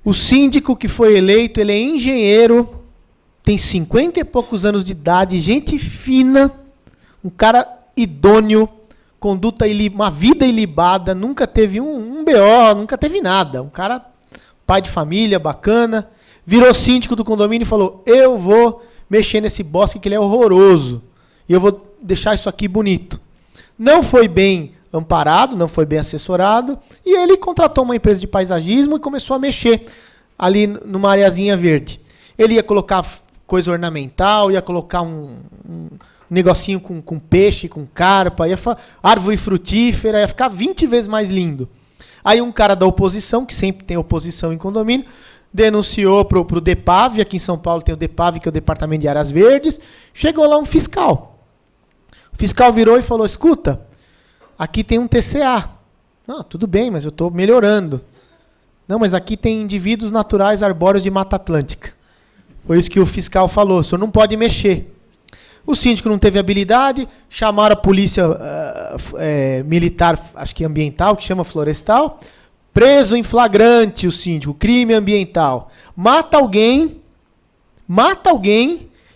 O síndico que foi eleito, ele é engenheiro, tem 50 e poucos anos de idade, gente fina, um cara idôneo, conduta, uma vida ilibada, nunca teve um BO, nunca teve nada. Um cara, pai de família, bacana, virou síndico do condomínio e falou, eu vou mexer nesse bosque que ele é horroroso. E eu vou deixar isso aqui bonito. Não foi bem amparado, não foi bem assessorado, e ele contratou uma empresa de paisagismo e começou a mexer ali numa areazinha verde. Ele ia colocar coisa ornamental, ia colocar um negocinho com peixe, com carpa, árvore frutífera, ia ficar 20 vezes mais lindo. Aí um cara da oposição, que sempre tem oposição em condomínio, denunciou para o DEPAV, aqui em São Paulo tem o DEPAV, que é o Departamento de Áreas Verdes, chegou lá um fiscal. O fiscal virou e falou, escuta, aqui tem um TCA. Não, tudo bem, mas eu estou melhorando. Não, mas aqui tem indivíduos naturais arbóreos de Mata Atlântica. Foi isso que o fiscal falou, o senhor não pode mexer. O síndico não teve habilidade, chamaram a polícia militar, acho que ambiental, que chama florestal, preso em flagrante o síndico, crime ambiental. Mata alguém,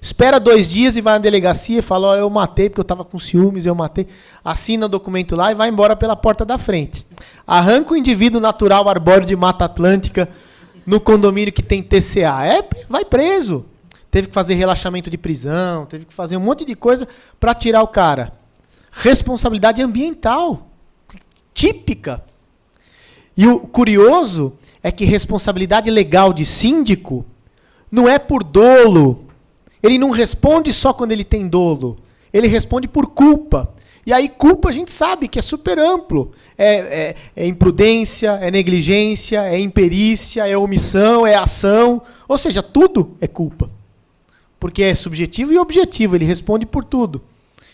espera 2 dias e vai na delegacia e fala, eu matei porque eu estava com ciúmes, eu matei. Assina o documento lá e vai embora pela porta da frente. Arranca o indivíduo natural arbóreo de Mata Atlântica no condomínio que tem TCA. Vai preso. Teve que fazer relaxamento de prisão, teve que fazer um monte de coisa para tirar o cara. Responsabilidade ambiental. Típica. E o curioso é que responsabilidade legal de síndico não é por dolo. Ele não responde só quando ele tem dolo. Ele responde por culpa. E aí culpa a gente sabe que é super amplo. É imprudência, é negligência, é imperícia, é omissão, é ação. Ou seja, tudo é culpa. Porque é subjetivo e objetivo, ele responde por tudo.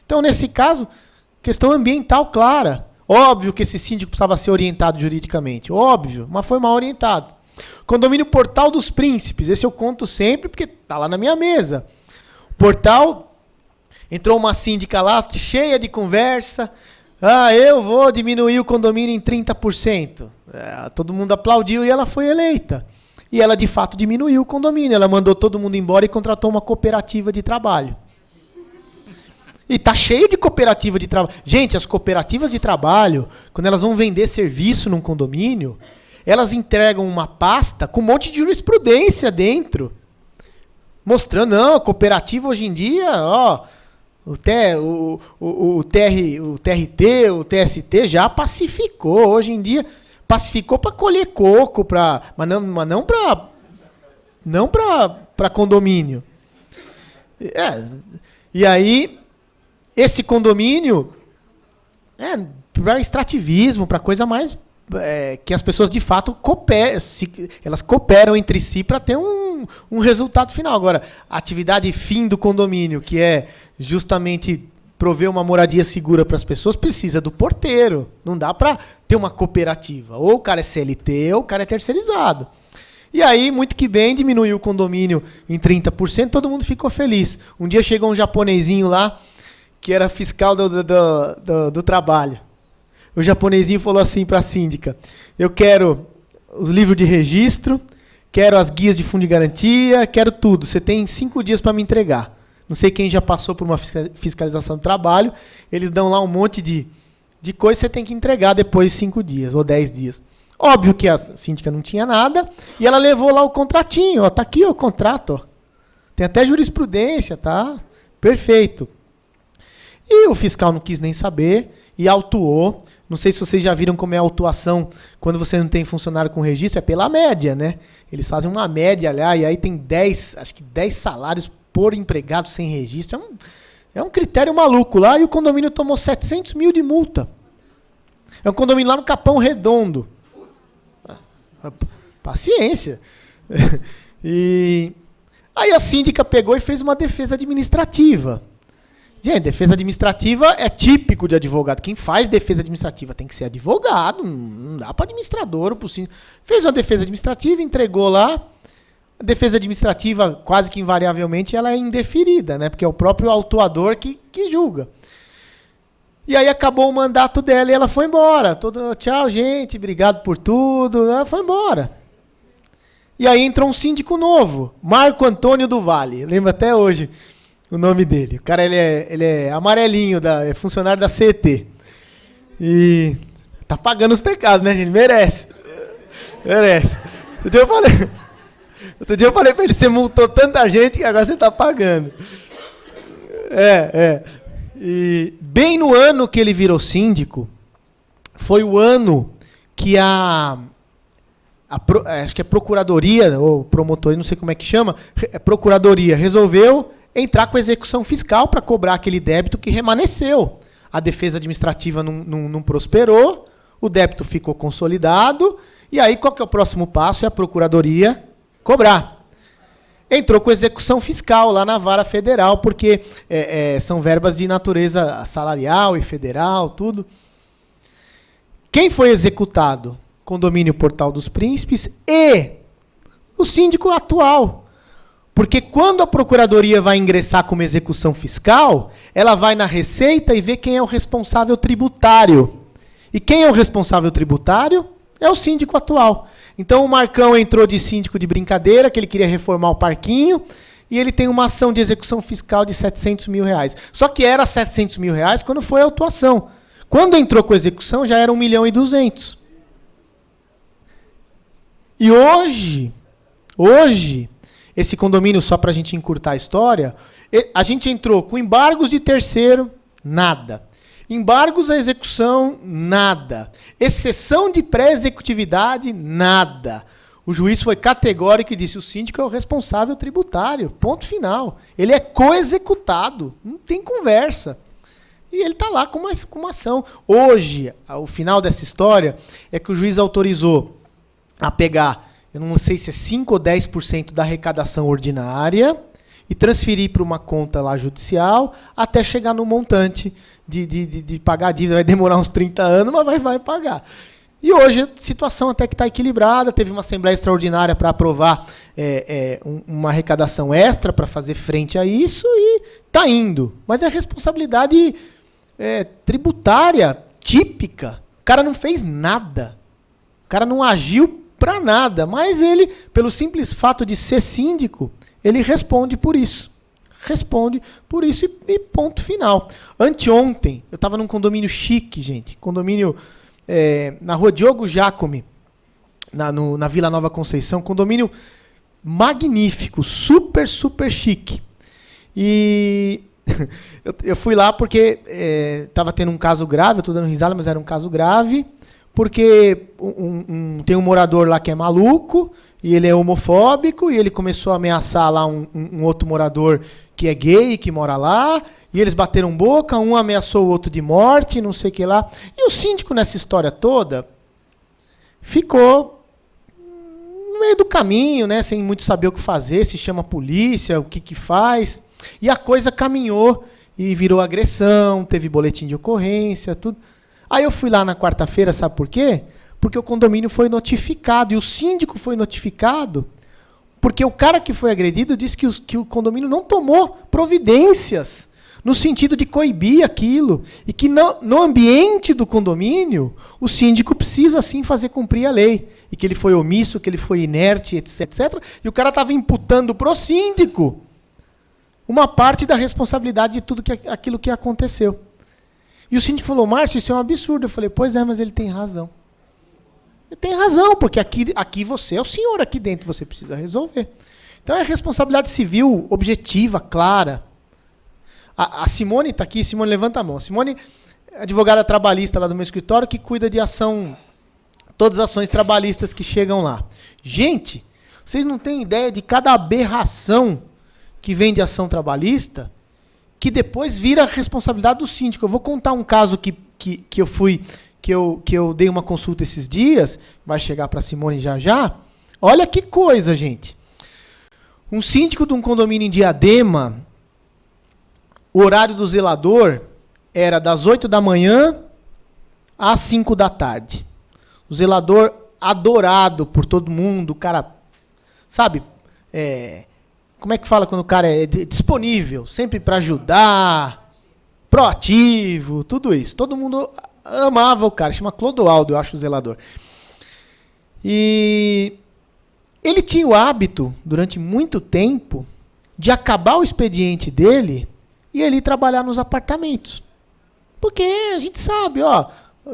Então, nesse caso, questão ambiental clara. Óbvio que esse síndico precisava ser orientado juridicamente, óbvio, mas foi mal orientado. Condomínio Portal dos Príncipes, esse eu conto sempre porque está lá na minha mesa. Portal, entrou uma síndica lá, cheia de conversa. Eu vou diminuir o condomínio em 30%. Todo mundo aplaudiu e ela foi eleita. E ela, de fato, diminuiu o condomínio. Ela mandou todo mundo embora e contratou uma cooperativa de trabalho. E tá cheio de cooperativa de trabalho. Gente, as cooperativas de trabalho, quando elas vão vender serviço num condomínio, elas entregam uma pasta com um monte de jurisprudência dentro. Mostrando, não, a cooperativa hoje em dia, o TRT, o TST já pacificou. Hoje em dia... Pacificou para colher coco, mas não para condomínio. E aí, esse condomínio para extrativismo, para coisa mais... que as pessoas, de fato, elas cooperam entre si para ter um resultado final. Agora, a atividade fim do condomínio, que é justamente... prover uma moradia segura para as pessoas, precisa do porteiro. Não dá para ter uma cooperativa. Ou o cara é CLT, ou o cara é terceirizado. E aí, muito que bem, diminuiu o condomínio em 30%, todo mundo ficou feliz. Um dia chegou um japonesinho lá, que era fiscal do trabalho. O japonesinho falou assim para a síndica, eu quero os livros de registro, quero as guias de fundo de garantia, quero tudo. Você tem 5 dias para me entregar. Não sei quem já passou por uma fiscalização do trabalho. Eles dão lá um monte de coisa que você tem que entregar depois de 5 dias ou 10 dias. Óbvio que a síndica não tinha nada. E ela levou lá o contratinho. Tá aqui o contrato. Tem até jurisprudência, tá? Perfeito. E o fiscal não quis nem saber e autuou. Não sei se vocês já viram como é a autuação quando você não tem funcionário com registro. É pela média, né? Eles fazem uma média lá e aí tem 10 salários por empregado sem registro. É um critério maluco lá. E o condomínio tomou 700 mil de multa. É um condomínio lá no Capão Redondo. Paciência. E aí a síndica pegou e fez uma defesa administrativa. Gente, defesa administrativa é típico de advogado. Quem faz defesa administrativa tem que ser advogado. Não dá para administrador ou para o síndico. Fez uma defesa administrativa, entregou lá. A defesa administrativa, quase que invariavelmente, ela é indeferida, né? Porque é o próprio autuador que julga. E aí acabou o mandato dela e ela foi embora. Tchau, gente, obrigado por tudo. Ela foi embora. E aí entrou um síndico novo, Marco Antônio do Vale. Lembro até hoje o nome dele. O cara, ele é amarelinho, é funcionário da CET. E tá pagando os pecados, né, gente? Merece. Outro dia eu falei pra ele, você multou tanta gente que agora você tá pagando. E bem no ano que ele virou síndico, foi o ano que acho que é procuradoria, ou promotoria, não sei como é que chama, procuradoria resolveu entrar com a execução fiscal para cobrar aquele débito que remanesceu. A defesa administrativa não prosperou, o débito ficou consolidado, e aí qual que é o próximo passo? É a procuradoria cobrar. Entrou com execução fiscal lá na vara federal, porque são verbas de natureza salarial e federal, tudo. Quem foi executado? Condomínio Portal dos Príncipes e o síndico atual. Porque quando a procuradoria vai ingressar como execução fiscal, ela vai na Receita e vê quem é o responsável tributário. E quem é o responsável tributário? É o síndico atual. Então o Marcão entrou de síndico de brincadeira, que ele queria reformar o parquinho, e ele tem uma ação de execução fiscal de R$700 mil. Só que era R$700 mil quando foi a autuação. Quando entrou com a execução, já era 1.200.000. E hoje, esse condomínio, só para a gente encurtar a história, a gente entrou com embargos de terceiro, nada. Embargos à execução, nada. Exceção de pré-executividade, nada. O juiz foi categórico e disse: o síndico é o responsável tributário. Ponto final. Ele é co-executado. Não tem conversa. E ele está lá com uma ação. Hoje, o final dessa história é que o juiz autorizou a pegar, eu não sei se é 5 ou 10% da arrecadação ordinária e transferir para uma conta lá judicial até chegar no montante de pagar a dívida. Vai demorar uns 30 anos, mas vai pagar. E hoje a situação até que está equilibrada. Teve uma assembleia extraordinária para aprovar uma arrecadação extra para fazer frente a isso e está indo. Mas é responsabilidade tributária típica. O cara não fez nada. O cara não agiu para nada. Mas ele, pelo simples fato de ser síndico, ele responde por isso. Responde por isso e ponto final. Anteontem, eu estava num condomínio chique, gente. Condomínio na rua Diogo Jacome, na Vila Nova Conceição. Condomínio magnífico, super, super chique. E eu fui lá porque estava tendo um caso grave. Eu estou dando risada, mas era um caso grave. Porque tem um morador lá que é maluco e ele é homofóbico e ele começou a ameaçar lá um outro morador que é gay, que mora lá, e eles bateram boca, um ameaçou o outro de morte, não sei o que lá. E o síndico nessa história toda ficou no meio do caminho, né, sem muito saber o que fazer, se chama a polícia, o que faz. E a coisa caminhou e virou agressão, teve boletim de ocorrência, tudo. Aí eu fui lá na quarta-feira, sabe por quê? Porque o condomínio foi notificado, e o síndico foi notificado, porque o cara que foi agredido disse que o condomínio não tomou providências, no sentido de coibir aquilo, e que no ambiente do condomínio, o síndico precisa sim fazer cumprir a lei, e que ele foi omisso, que ele foi inerte, etc. E o cara estava imputando para o síndico uma parte da responsabilidade de tudo aquilo que aconteceu. E o síndico falou: Márcio, isso é um absurdo. Eu falei: pois é, mas ele tem razão. Ele tem razão, porque aqui você é o senhor aqui dentro, você precisa resolver. Então é responsabilidade civil objetiva, clara. A Simone está aqui. Simone, levanta a mão. A Simone é advogada trabalhista lá do meu escritório, que cuida de todas as ações trabalhistas que chegam lá. Gente, vocês não têm ideia de cada aberração que vem de ação trabalhista, que depois vira a responsabilidade do síndico. Eu vou contar um caso que eu dei uma consulta esses dias, vai chegar para a Simone já. Olha que coisa, gente. Um síndico de um condomínio em Diadema, o horário do zelador era das 8 da manhã às 5 da tarde. O zelador adorado por todo mundo, o cara, sabe, como é que fala quando o cara é disponível, sempre para ajudar, proativo, tudo isso. Todo mundo amava o cara, chama Clodoaldo, eu acho, o zelador. E ele tinha o hábito, durante muito tempo, de acabar o expediente dele e ele ir trabalhar nos apartamentos. Porque a gente sabe,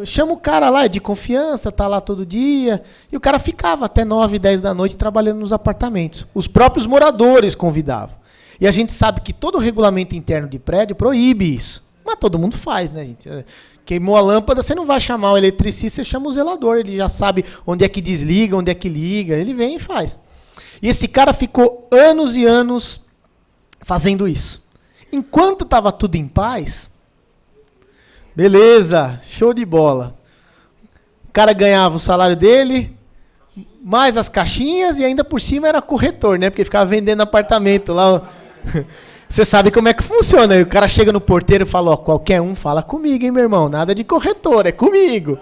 chama o cara lá, é de confiança, tá lá todo dia, e o cara ficava até 9, 10 da noite trabalhando nos apartamentos. Os próprios moradores convidavam. E a gente sabe que todo o regulamento interno de prédio proíbe isso. Mas todo mundo faz, né, gente? Queimou a lâmpada, você não vai chamar o eletricista, você chama o zelador. Ele já sabe onde é que desliga, onde é que liga. Ele vem e faz. E esse cara ficou anos e anos fazendo isso. Enquanto estava tudo em paz, beleza, show de bola. O cara ganhava o salário dele, mais as caixinhas e ainda por cima era corretor, né? Porque ficava vendendo apartamento lá. Você sabe como é que funciona. Aí o cara chega no porteiro e fala, ó, qualquer um fala comigo, hein, meu irmão? Nada de corretor, é comigo.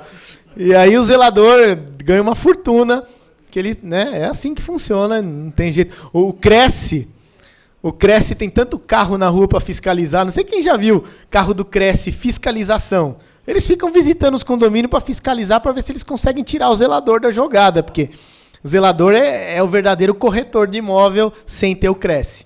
E aí o zelador ganha uma fortuna, que ele, né, é assim que funciona, não tem jeito. O Cresce tem tanto carro na rua para fiscalizar, não sei quem já viu carro do Cresce, fiscalização. Eles ficam visitando os condomínios para fiscalizar, para ver se eles conseguem tirar o zelador da jogada, porque o zelador é o verdadeiro corretor de imóvel sem ter o Cresce.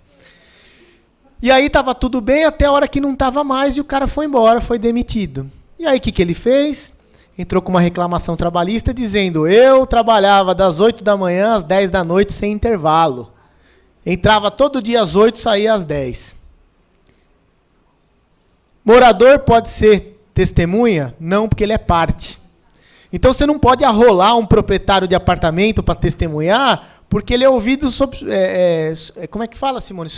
E aí estava tudo bem até a hora que não estava mais e o cara foi embora, foi demitido. E aí o que ele fez? Entrou com uma reclamação trabalhista dizendo, eu trabalhava das 8 da manhã às 10 da noite sem intervalo. Entrava todo dia às 8, saía às 10. Morador pode ser testemunha? Não, porque ele é parte. Então você não pode arrolar um proprietário de apartamento para testemunhar, porque ele é ouvido sob... como é que fala, Simone?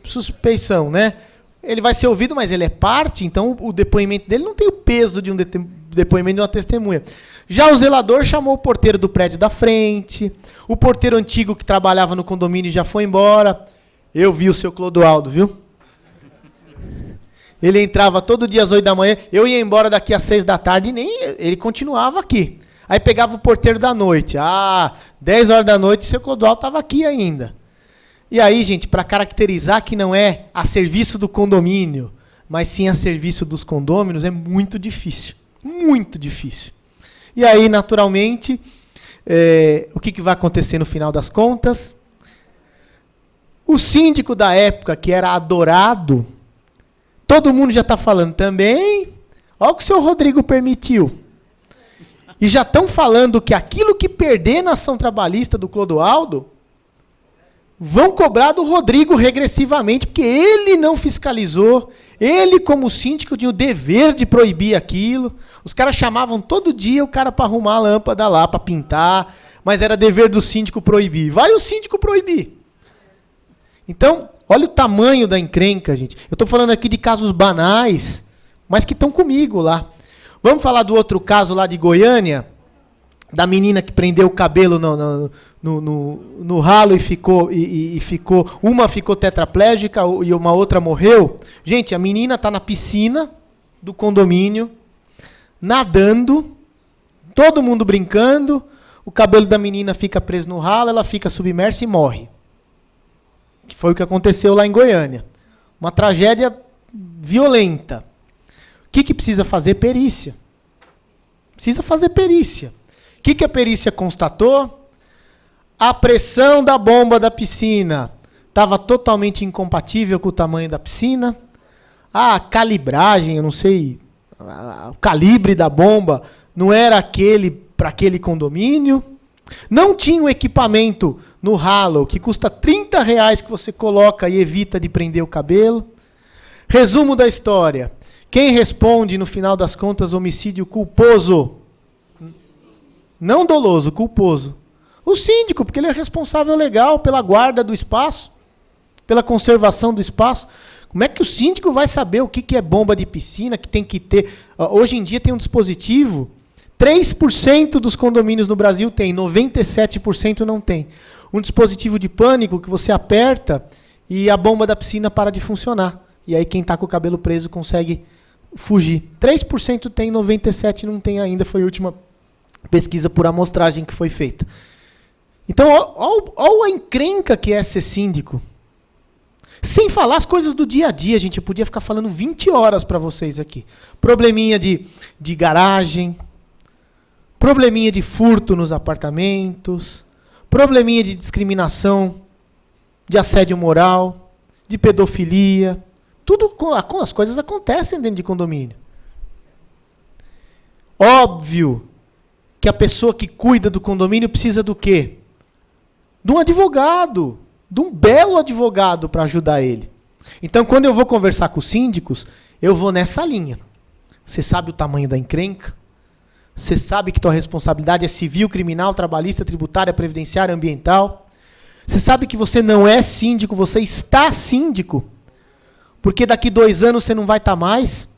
Suspeição, né? Ele vai ser ouvido, mas ele é parte, então o depoimento dele não tem o peso de um depoimento de uma testemunha. Já o zelador chamou o porteiro do prédio da frente, o porteiro antigo que trabalhava no condomínio já foi embora. Eu vi o seu Clodoaldo, viu? Ele entrava todo dia às 8 da manhã, eu ia embora daqui às 6 da tarde e nem ele continuava aqui. Aí pegava o porteiro da noite. 10 horas da noite, o seu Clodoaldo estava aqui ainda. E aí, gente, para caracterizar que não é a serviço do condomínio, mas sim a serviço dos condôminos, é muito difícil. Muito difícil. E aí, naturalmente, o que vai acontecer no final das contas? O síndico da época, que era adorado, todo mundo já está falando também, olha o que o senhor Rodrigo permitiu. E já estão falando que aquilo que perder na ação trabalhista do Clodoaldo, vão cobrar do Rodrigo regressivamente, porque ele não fiscalizou, ele como síndico tinha o dever de proibir aquilo. Os caras chamavam todo dia o cara para arrumar a lâmpada lá, para pintar, mas era dever do síndico proibir. Vai o síndico proibir. Então, olha o tamanho da encrenca, gente. Eu estou falando aqui de casos banais, mas que estão comigo lá. Vamos falar do outro caso lá de Goiânia, da menina que prendeu o cabelo no ralo e ficou, uma ficou tetraplégica e uma outra morreu. Gente, a menina está na piscina do condomínio, nadando, todo mundo brincando, o cabelo da menina fica preso no ralo, ela fica submersa e morre. Que foi o que aconteceu lá em Goiânia. Uma tragédia violenta. O que precisa fazer? Perícia. Precisa fazer perícia. O que a perícia constatou? A pressão da bomba da piscina estava totalmente incompatível com o tamanho da piscina. A calibragem, eu não sei, o calibre da bomba não era aquele para aquele condomínio. Não tinha um equipamento no ralo que custa R$30 que você coloca e evita de prender o cabelo. Resumo da história. Quem responde, no final das contas, homicídio culposo? Não doloso, culposo. O síndico, porque ele é responsável legal pela guarda do espaço, pela conservação do espaço. Como é que o síndico vai saber o que é bomba de piscina, que tem que ter? Hoje em dia tem um dispositivo, 3% dos condomínios no Brasil tem, 97% não tem. Um dispositivo de pânico que você aperta e a bomba da piscina para de funcionar. E aí quem está com o cabelo preso consegue fugir. 3% tem, 97% não tem ainda, foi a última pesquisa por amostragem que foi feita. Então, olha a encrenca que é ser síndico. Sem falar as coisas do dia a dia, gente. Eu podia ficar falando 20 horas para vocês aqui. Probleminha de garagem, probleminha de furto nos apartamentos, probleminha de discriminação, de assédio moral, de pedofilia. Tudo, as coisas acontecem dentro de condomínio. Óbvio que a pessoa que cuida do condomínio precisa do quê? De um advogado, de um belo advogado para ajudar ele. Então, quando eu vou conversar com os síndicos, eu vou nessa linha. Você sabe o tamanho da encrenca? Você sabe que tua responsabilidade é civil, criminal, trabalhista, tributária, previdenciária, ambiental? Você sabe que você não é síndico, você está síndico? Porque daqui 2 anos você não vai estar mais?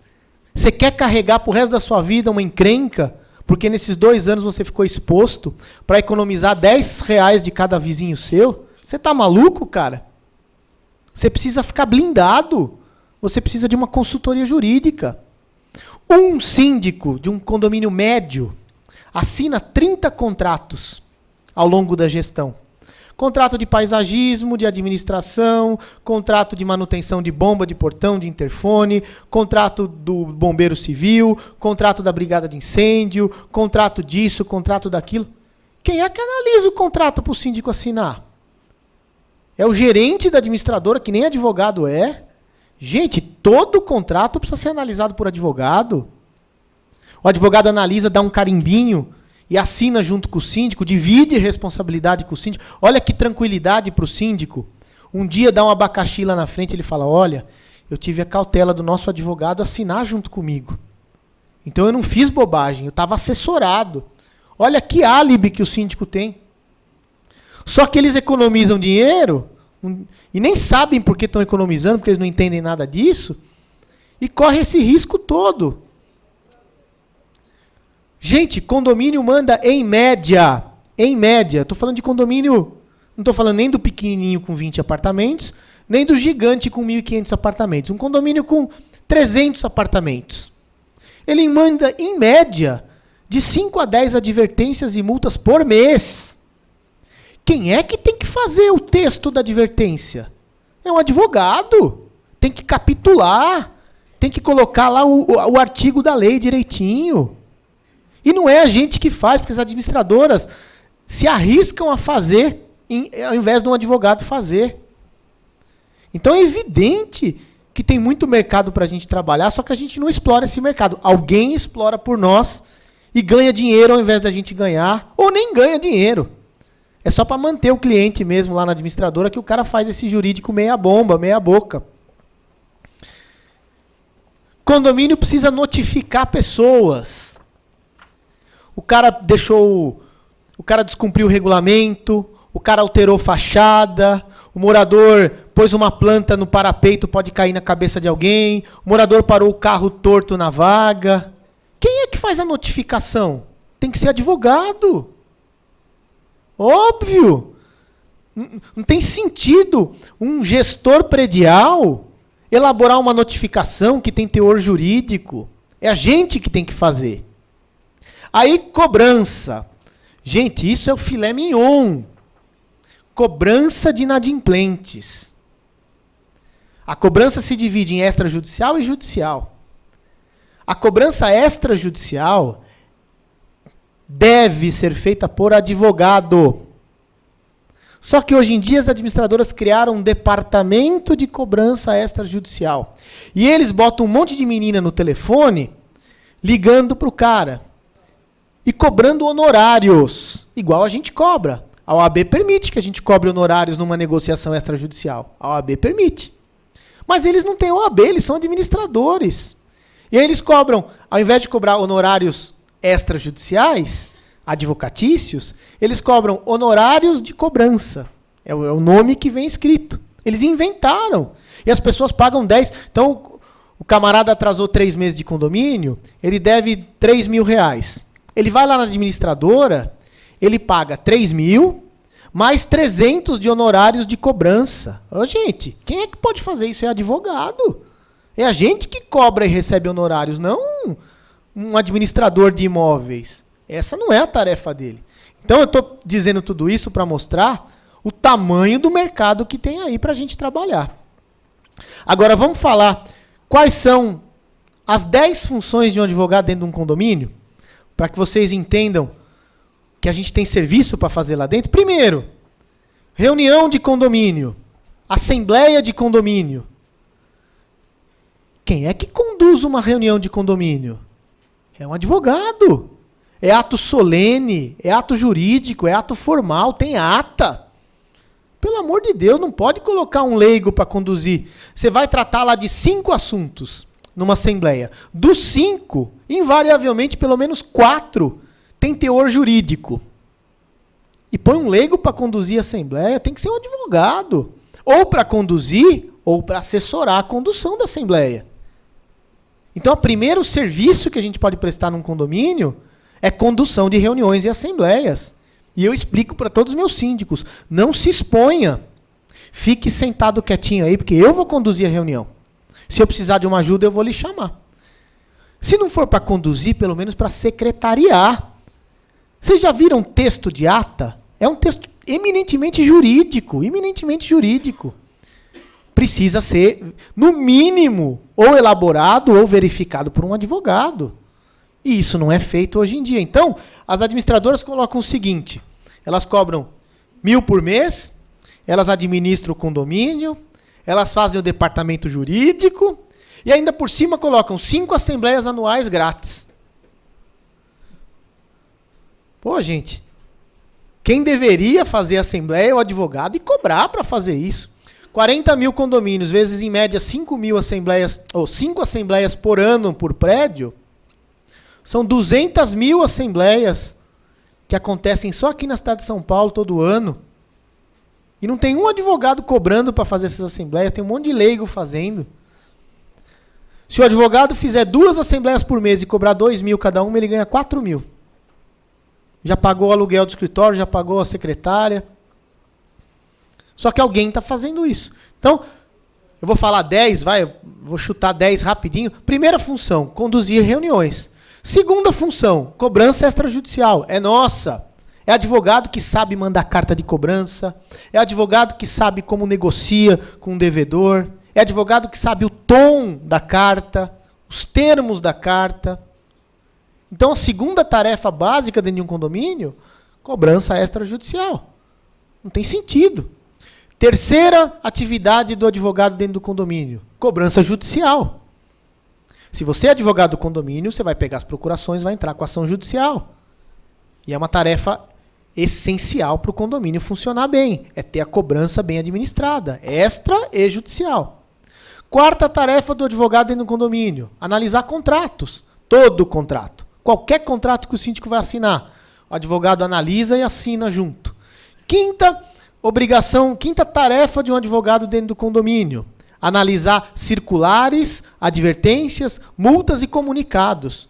Você quer carregar pro resto da sua vida uma encrenca? porque nesses 2 anos você ficou exposto para economizar R$10 de cada vizinho seu? Você tá maluco, cara? Você precisa ficar blindado. Você precisa de uma consultoria jurídica. Um síndico de um condomínio médio assina 30 contratos ao longo da gestão. Contrato de paisagismo, de administração, contrato de manutenção de bomba, de portão, de interfone, contrato do bombeiro civil, contrato da brigada de incêndio, contrato disso, contrato daquilo. Quem é que analisa o contrato para o síndico assinar? É o gerente da administradora, que nem advogado é. Gente, todo contrato precisa ser analisado por advogado. O advogado analisa, dá um carimbinho e assina junto com o síndico, divide responsabilidade com o síndico. Olha que tranquilidade para o síndico. Um dia dá um abacaxi lá na frente, ele fala, olha, eu tive a cautela do nosso advogado assinar junto comigo. Então eu não fiz bobagem, eu estava assessorado. Olha que álibi que o síndico tem. Só que eles economizam dinheiro e nem sabem por que estão economizando, porque eles não entendem nada disso, e corre esse risco todo. Gente, condomínio manda em média, estou falando de condomínio, não estou falando nem do pequenininho com 20 apartamentos, nem do gigante com 1.500 apartamentos. Um condomínio com 300 apartamentos. Ele manda, em média, de 5 a 10 advertências e multas por mês. Quem é que tem que fazer o texto da advertência? É um advogado. Tem que capitular. Tem que colocar lá o artigo da lei direitinho. E não é a gente que faz, porque as administradoras se arriscam a fazer, ao invés de um advogado fazer. Então é evidente que tem muito mercado para a gente trabalhar, só que a gente não explora esse mercado. Alguém explora por nós e ganha dinheiro ao invés da gente ganhar, ou nem ganha dinheiro. É só para manter o cliente mesmo lá na administradora que o cara faz esse jurídico meia bomba, meia boca. Condomínio precisa notificar pessoas. O cara descumpriu o regulamento, o cara alterou fachada, o morador pôs uma planta no parapeito, pode cair na cabeça de alguém, o morador parou o carro torto na vaga. Quem é que faz a notificação? Tem que ser advogado. Óbvio. Não tem sentido um gestor predial elaborar uma notificação que tem teor jurídico. É a gente que tem que fazer. Aí, cobrança. Gente, isso é o filé mignon. Cobrança de inadimplentes. A cobrança se divide em extrajudicial e judicial. A cobrança extrajudicial deve ser feita por advogado. Só que hoje em dia as administradoras criaram um departamento de cobrança extrajudicial. E eles botam um monte de menina no telefone ligando para o cara. E cobrando honorários, igual a gente cobra. A OAB permite que a gente cobre honorários numa negociação extrajudicial. A OAB permite. Mas eles não têm OAB, eles são administradores. E aí eles cobram, ao invés de cobrar honorários extrajudiciais, advocatícios, eles cobram honorários de cobrança. É o nome que vem escrito. Eles inventaram. E as pessoas pagam 10. Então, o camarada atrasou 3 meses de condomínio, ele deve R$3.000. Ele vai lá na administradora, ele paga 3 mil, mais 300 de honorários de cobrança. Ô, gente, quem é que pode fazer isso? É advogado. É a gente que cobra e recebe honorários, não um administrador de imóveis. Essa não é a tarefa dele. Então, eu estou dizendo tudo isso para mostrar o tamanho do mercado que tem aí para a gente trabalhar. Agora, vamos falar quais são as 10 funções de um advogado dentro de um condomínio, para que vocês entendam que a gente tem serviço para fazer lá dentro. Primeiro, reunião de condomínio, assembleia de condomínio. Quem é que conduz uma reunião de condomínio? É um advogado. É ato solene, é ato jurídico, é ato formal, tem ata. Pelo amor de Deus, não pode colocar um leigo para conduzir. Você vai tratar lá de 5 assuntos numa assembleia. Dos 5, invariavelmente, pelo menos 4 tem teor jurídico. E põe um leigo para conduzir a assembleia, tem que ser um advogado. Ou para conduzir, ou para assessorar a condução da assembleia. Então, o primeiro serviço que a gente pode prestar num condomínio é condução de reuniões e assembleias. E eu explico para todos os meus síndicos, não se exponha. Fique sentado quietinho aí, porque eu vou conduzir a reunião. Se eu precisar de uma ajuda, eu vou lhe chamar. Se não for para conduzir, pelo menos para secretariar. Vocês já viram texto de ata? É um texto eminentemente jurídico, eminentemente jurídico. Precisa ser, no mínimo, ou elaborado ou verificado por um advogado. E isso não é feito hoje em dia. Então, as administradoras colocam o seguinte, elas cobram 1.000 por mês, elas administram o condomínio, elas fazem o departamento jurídico, e ainda por cima colocam 5 assembleias anuais grátis. Pô, gente, quem deveria fazer a assembleia é o advogado e cobrar para fazer isso. 40.000 condomínios, vezes em média 5.000 assembleias, ou 5 assembleias por ano por prédio, são 200.000 assembleias que acontecem só aqui na cidade de São Paulo todo ano. E não tem um advogado cobrando para fazer essas assembleias, tem um monte de leigo fazendo. Se o advogado fizer 2 assembleias por mês e cobrar 2.000 cada uma, ele ganha 4.000. Já pagou o aluguel do escritório, já pagou a secretária. Só que alguém está fazendo isso. Então, eu vou falar 10, vou chutar 10 rapidinho. Primeira função, conduzir reuniões. Segunda função, cobrança extrajudicial. É nossa. É advogado que sabe mandar carta de cobrança. É advogado que sabe como negocia com o devedor. É advogado que sabe o tom da carta, os termos da carta. Então, a segunda tarefa básica dentro de um condomínio, cobrança extrajudicial. Não tem sentido. Terceira atividade do advogado dentro do condomínio, cobrança judicial. Se você é advogado do condomínio, você vai pegar as procurações, vai entrar com a ação judicial. E é uma tarefa essencial para o condomínio funcionar bem. É ter a cobrança bem administrada, extra e judicial. Quarta tarefa do advogado dentro do condomínio, analisar contratos. Todo contrato. Qualquer contrato que o síndico vai assinar. O advogado analisa e assina junto. Quinta tarefa de um advogado dentro do condomínio. Analisar circulares, advertências, multas e comunicados.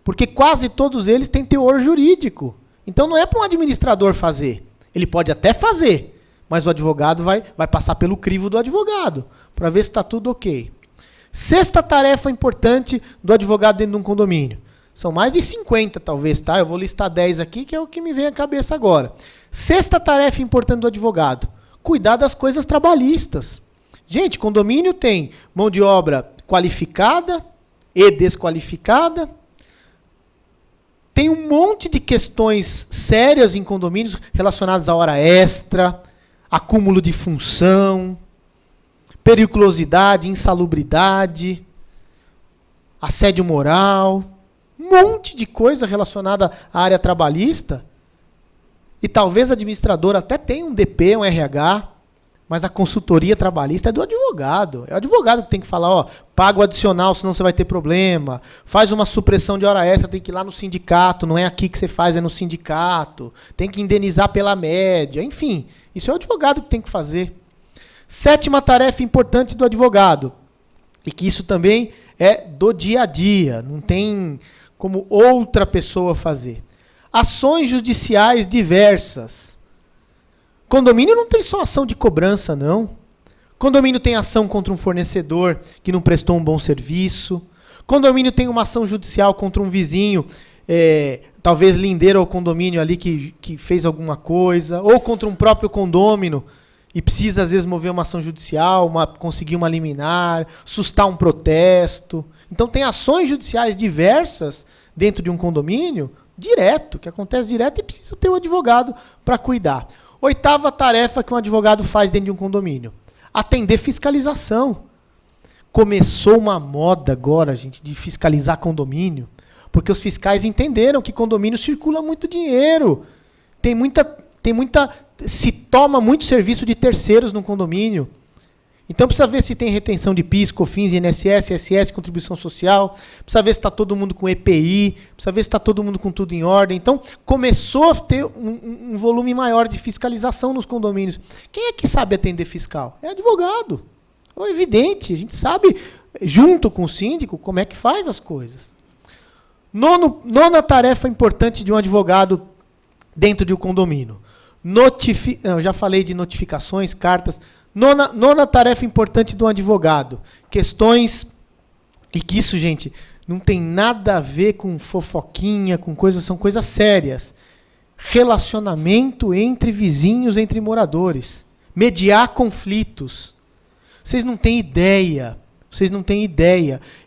Porque quase todos eles têm teor jurídico. Então não é para um administrador fazer. Ele pode até fazer, mas o advogado vai passar pelo crivo do advogado, para ver se está tudo ok. Sexta tarefa importante do advogado dentro de um condomínio. São mais de 50, talvez, tá? Eu vou listar 10 aqui, que é o que me vem à cabeça agora. Sexta tarefa importante do advogado. Cuidar das coisas trabalhistas. Gente, condomínio tem mão de obra qualificada e desqualificada. Tem um monte de questões sérias em condomínios relacionadas à hora extra, acúmulo de função, periculosidade, insalubridade, assédio moral, um monte de coisa relacionada à área trabalhista. E talvez a administradora até tenha um DP, um RH, mas a consultoria trabalhista é do advogado. É o advogado que tem que falar, ó, paga o adicional, senão você vai ter problema. Faz uma supressão de hora extra, tem que ir lá no sindicato, não é aqui que você faz, é no sindicato. Tem que indenizar pela média. Enfim, isso é o advogado que tem que fazer. Sétima tarefa importante do advogado, e que isso também é do dia a dia, não tem como outra pessoa fazer. Ações judiciais diversas. Condomínio não tem só ação de cobrança, não. Condomínio tem ação contra um fornecedor que não prestou um bom serviço. Condomínio tem uma ação judicial contra um vizinho, talvez lindeiro ao condomínio ali que fez alguma coisa, ou contra um próprio condômino e precisa às vezes mover uma ação judicial, conseguir uma liminar, sustar um protesto. Então tem ações judiciais diversas dentro de um condomínio, direto, que acontece direto e precisa ter um advogado para cuidar. Oitava tarefa que um advogado faz dentro de um condomínio, atender fiscalização. Começou uma moda agora, gente, de fiscalizar condomínio, porque os fiscais entenderam que condomínio circula muito dinheiro. Se toma muito serviço de terceiros no condomínio. Então precisa ver se tem retenção de PIS, COFINS, INSS, ISS, contribuição social. Precisa ver se está todo mundo com EPI. Precisa ver se está todo mundo com tudo em ordem. Então começou a ter um volume maior de fiscalização nos condomínios. Quem é que sabe atender fiscal? É advogado. É evidente, a gente sabe, junto com o síndico, como é que faz as coisas. Nona tarefa importante de um advogado dentro de um condomínio. Eu já falei de notificações, cartas. Nona tarefa importante de um advogado. Questões, e que isso, gente, não tem nada a ver com fofoquinha, com coisas, são coisas sérias. Relacionamento entre vizinhos, entre moradores. Mediar conflitos. Vocês não têm ideia.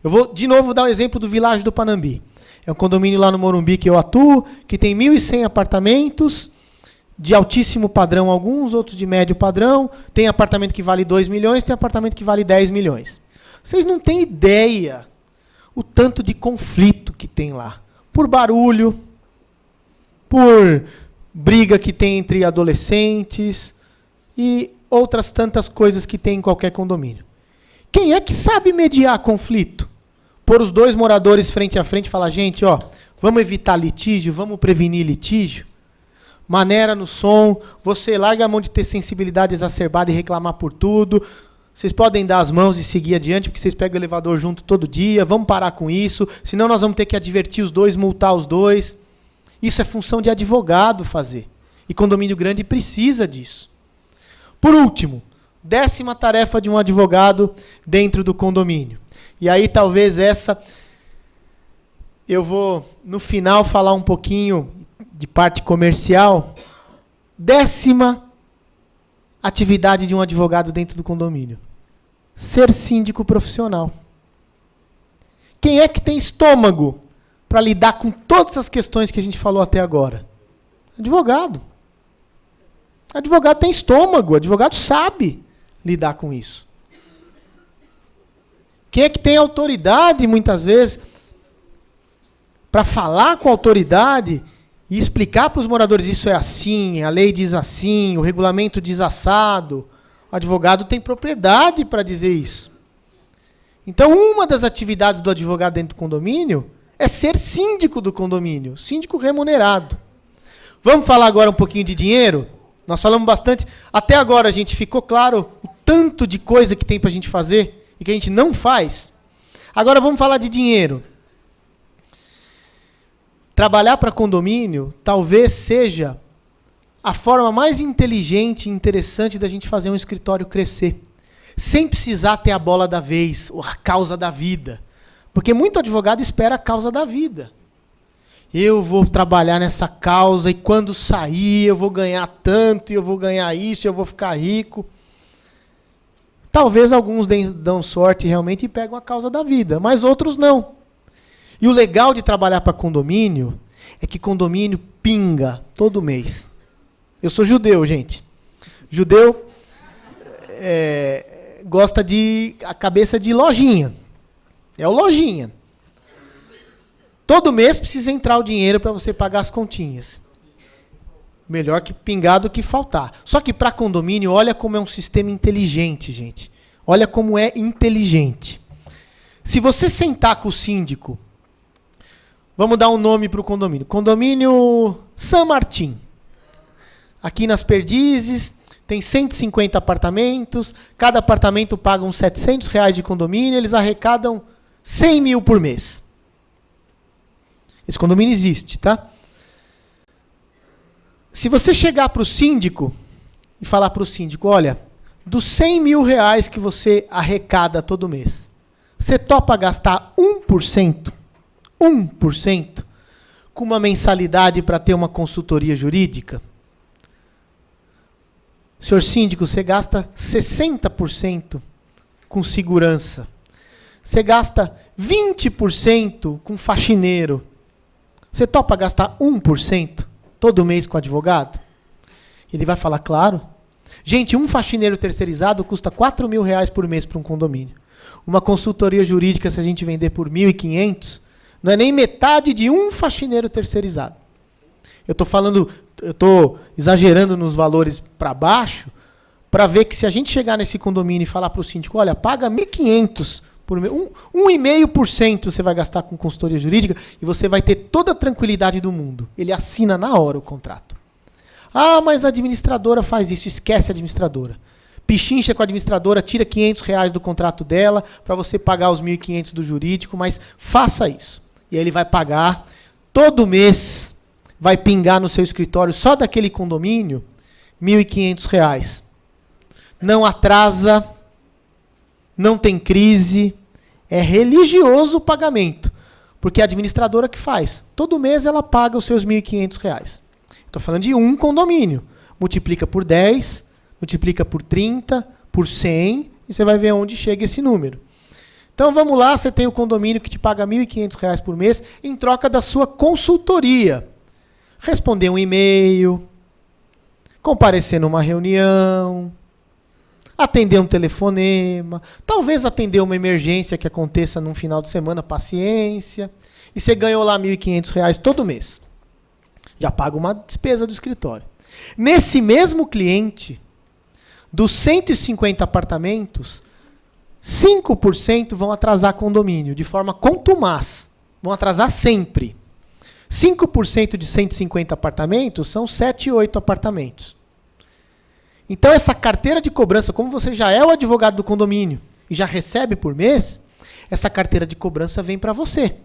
Eu vou, de novo, dar o exemplo do Vilagem do Panambi. É um condomínio lá no Morumbi que eu atuo, que tem 1.100 apartamentos, de altíssimo padrão alguns, outros de médio padrão. Tem apartamento que vale 2 milhões, tem apartamento que vale 10 milhões. Vocês não têm ideia o tanto de conflito que tem lá. Por barulho, por briga que tem entre adolescentes e outras tantas coisas que tem em qualquer condomínio. Quem é que sabe mediar conflito? Pôr os dois moradores frente a frente e falar, gente, vamos evitar litígio, vamos prevenir litígio. Maneira no som, você larga a mão de ter sensibilidade exacerbada e reclamar por tudo. Vocês podem dar as mãos e seguir adiante, porque vocês pegam o elevador junto todo dia, vamos parar com isso, senão nós vamos ter que advertir os dois, multar os dois. Isso é função de advogado fazer. E condomínio grande precisa disso. Por último, 10ª tarefa de um advogado dentro do condomínio. E aí talvez essa, eu vou no final falar um pouquinho de parte comercial. 10ª atividade de um advogado dentro do condomínio. Ser síndico profissional. Quem é que tem estômago para lidar com todas as questões que a gente falou até agora? Advogado. Advogado tem estômago, advogado sabe lidar com isso. Quem é que tem autoridade, muitas vezes, para falar com a autoridade e explicar para os moradores, isso é assim, a lei diz assim, o regulamento diz assado. O advogado tem propriedade para dizer isso. Então, uma das atividades do advogado dentro do condomínio é ser síndico do condomínio, síndico remunerado. Vamos falar agora um pouquinho de dinheiro? Nós falamos bastante. Até agora, gente, ficou claro o tanto de coisa que tem para a gente fazer e que a gente não faz. Agora vamos falar de dinheiro. Trabalhar para condomínio talvez seja a forma mais inteligente e interessante da gente fazer um escritório crescer. Sem precisar ter a bola da vez, ou a causa da vida. Porque muito advogado espera a causa da vida. Eu vou trabalhar nessa causa e quando sair eu vou ganhar tanto, e eu vou ganhar isso, eu vou ficar rico. Talvez alguns dão sorte realmente e pegam a causa da vida, mas outros não. E o legal de trabalhar para condomínio é que condomínio pinga todo mês. Eu sou judeu, gente. Judeu gosta de a cabeça de lojinha. É o lojinha. Todo mês precisa entrar o dinheiro para você pagar as continhas. Melhor que pingar do que faltar. Só que para condomínio, olha como é um sistema inteligente, gente. Olha como é inteligente. Se você sentar com o síndico, vamos dar um nome para o condomínio. Condomínio San Martín. Aqui nas Perdizes, tem 150 apartamentos. Cada apartamento paga uns R$700 de condomínio. Eles arrecadam 100 mil por mês. Esse condomínio existe, tá? Se você chegar para o síndico e falar para o síndico, olha, dos 100 mil reais que você arrecada todo mês, você topa gastar 1% com uma mensalidade para ter uma consultoria jurídica? Senhor síndico, você gasta 60% com segurança. Você gasta 20% com faxineiro. Você topa gastar 1% todo mês com advogado? Ele vai falar, claro. Gente, um faxineiro terceirizado custa 4 mil reais por mês para um condomínio. Uma consultoria jurídica, se a gente vender por 1.500, não é nem metade de um faxineiro terceirizado. Eu estou exagerando nos valores para baixo, para ver que se a gente chegar nesse condomínio e falar para o síndico, olha, paga 1.500 por mês, 1,5% você vai gastar com consultoria jurídica e você vai ter toda a tranquilidade do mundo. Ele assina na hora o contrato. Ah, mas a administradora faz isso. Esquece a administradora. Pichincha com a administradora, tira 500 reais do contrato dela para você pagar os 1.500 do jurídico, mas faça isso. E aí ele vai pagar, todo mês, vai pingar no seu escritório, só daquele condomínio, R$ 1.500. Não atrasa, não tem crise, é religioso o pagamento, porque é a administradora que faz. Todo mês ela paga os seus R$ 1.500. Estou falando de um condomínio. Multiplica por 10, multiplica por 30, por 100, e você vai ver onde chega esse número. Então vamos lá, você tem o condomínio que te paga R$ 1.500 por mês em troca da sua consultoria. Responder um e-mail, comparecer numa reunião, atender um telefonema, talvez atender uma emergência que aconteça num final de semana, paciência, e você ganhou lá R$ 1.500 todo mês. Já paga uma despesa do escritório. Nesse mesmo cliente, dos 150 apartamentos, 5% vão atrasar condomínio, de forma contumaz. Vão atrasar sempre. 5% de 150 apartamentos são 7, 8 apartamentos. Então, essa carteira de cobrança, como você já é o advogado do condomínio e já recebe por mês, essa carteira de cobrança vem para você.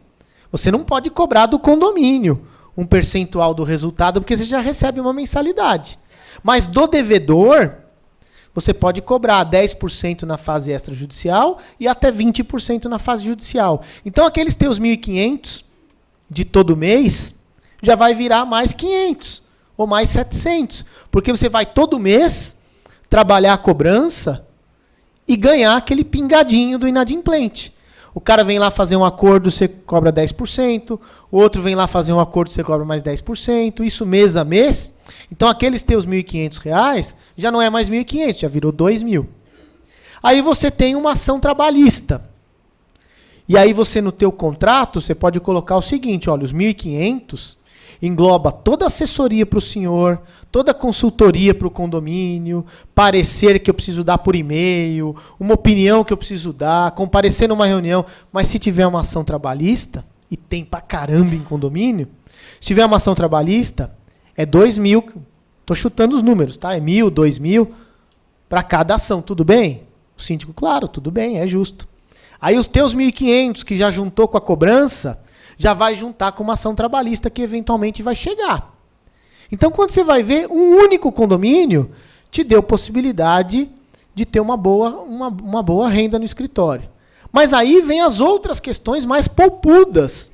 Você não pode cobrar do condomínio um percentual do resultado, porque você já recebe uma mensalidade. Mas do devedor, você pode cobrar 10% na fase extrajudicial e até 20% na fase judicial. Então, aqueles teus 1.500 de todo mês, já vai virar mais 500 ou mais 700. Porque você vai todo mês trabalhar a cobrança e ganhar aquele pingadinho do inadimplente. O cara vem lá fazer um acordo, você cobra 10%. O outro vem lá fazer um acordo, você cobra mais 10%. Isso mês a mês. Então, aqueles teus R$ 1.500 já não é mais 1.500, já virou 2.000. Aí você tem uma ação trabalhista. E aí você, no teu contrato, você pode colocar o seguinte, olha, os 1.500 engloba toda a assessoria para o senhor, toda a consultoria para o condomínio, parecer que eu preciso dar por e-mail, uma opinião que eu preciso dar, comparecer numa reunião. Mas se tiver uma ação trabalhista, e tem pra caramba em condomínio, se tiver uma ação trabalhista, é 2.000, estou chutando os números, tá? É 1.000, 2.000 para cada ação, tudo bem? O síndico, claro, tudo bem, é justo. Aí os teus 1.500 que já juntou com a cobrança, já vai juntar com uma ação trabalhista que eventualmente vai chegar. Então, quando você vai ver, um único condomínio te deu possibilidade de ter uma boa renda no escritório. Mas aí vem as outras questões mais polpudas.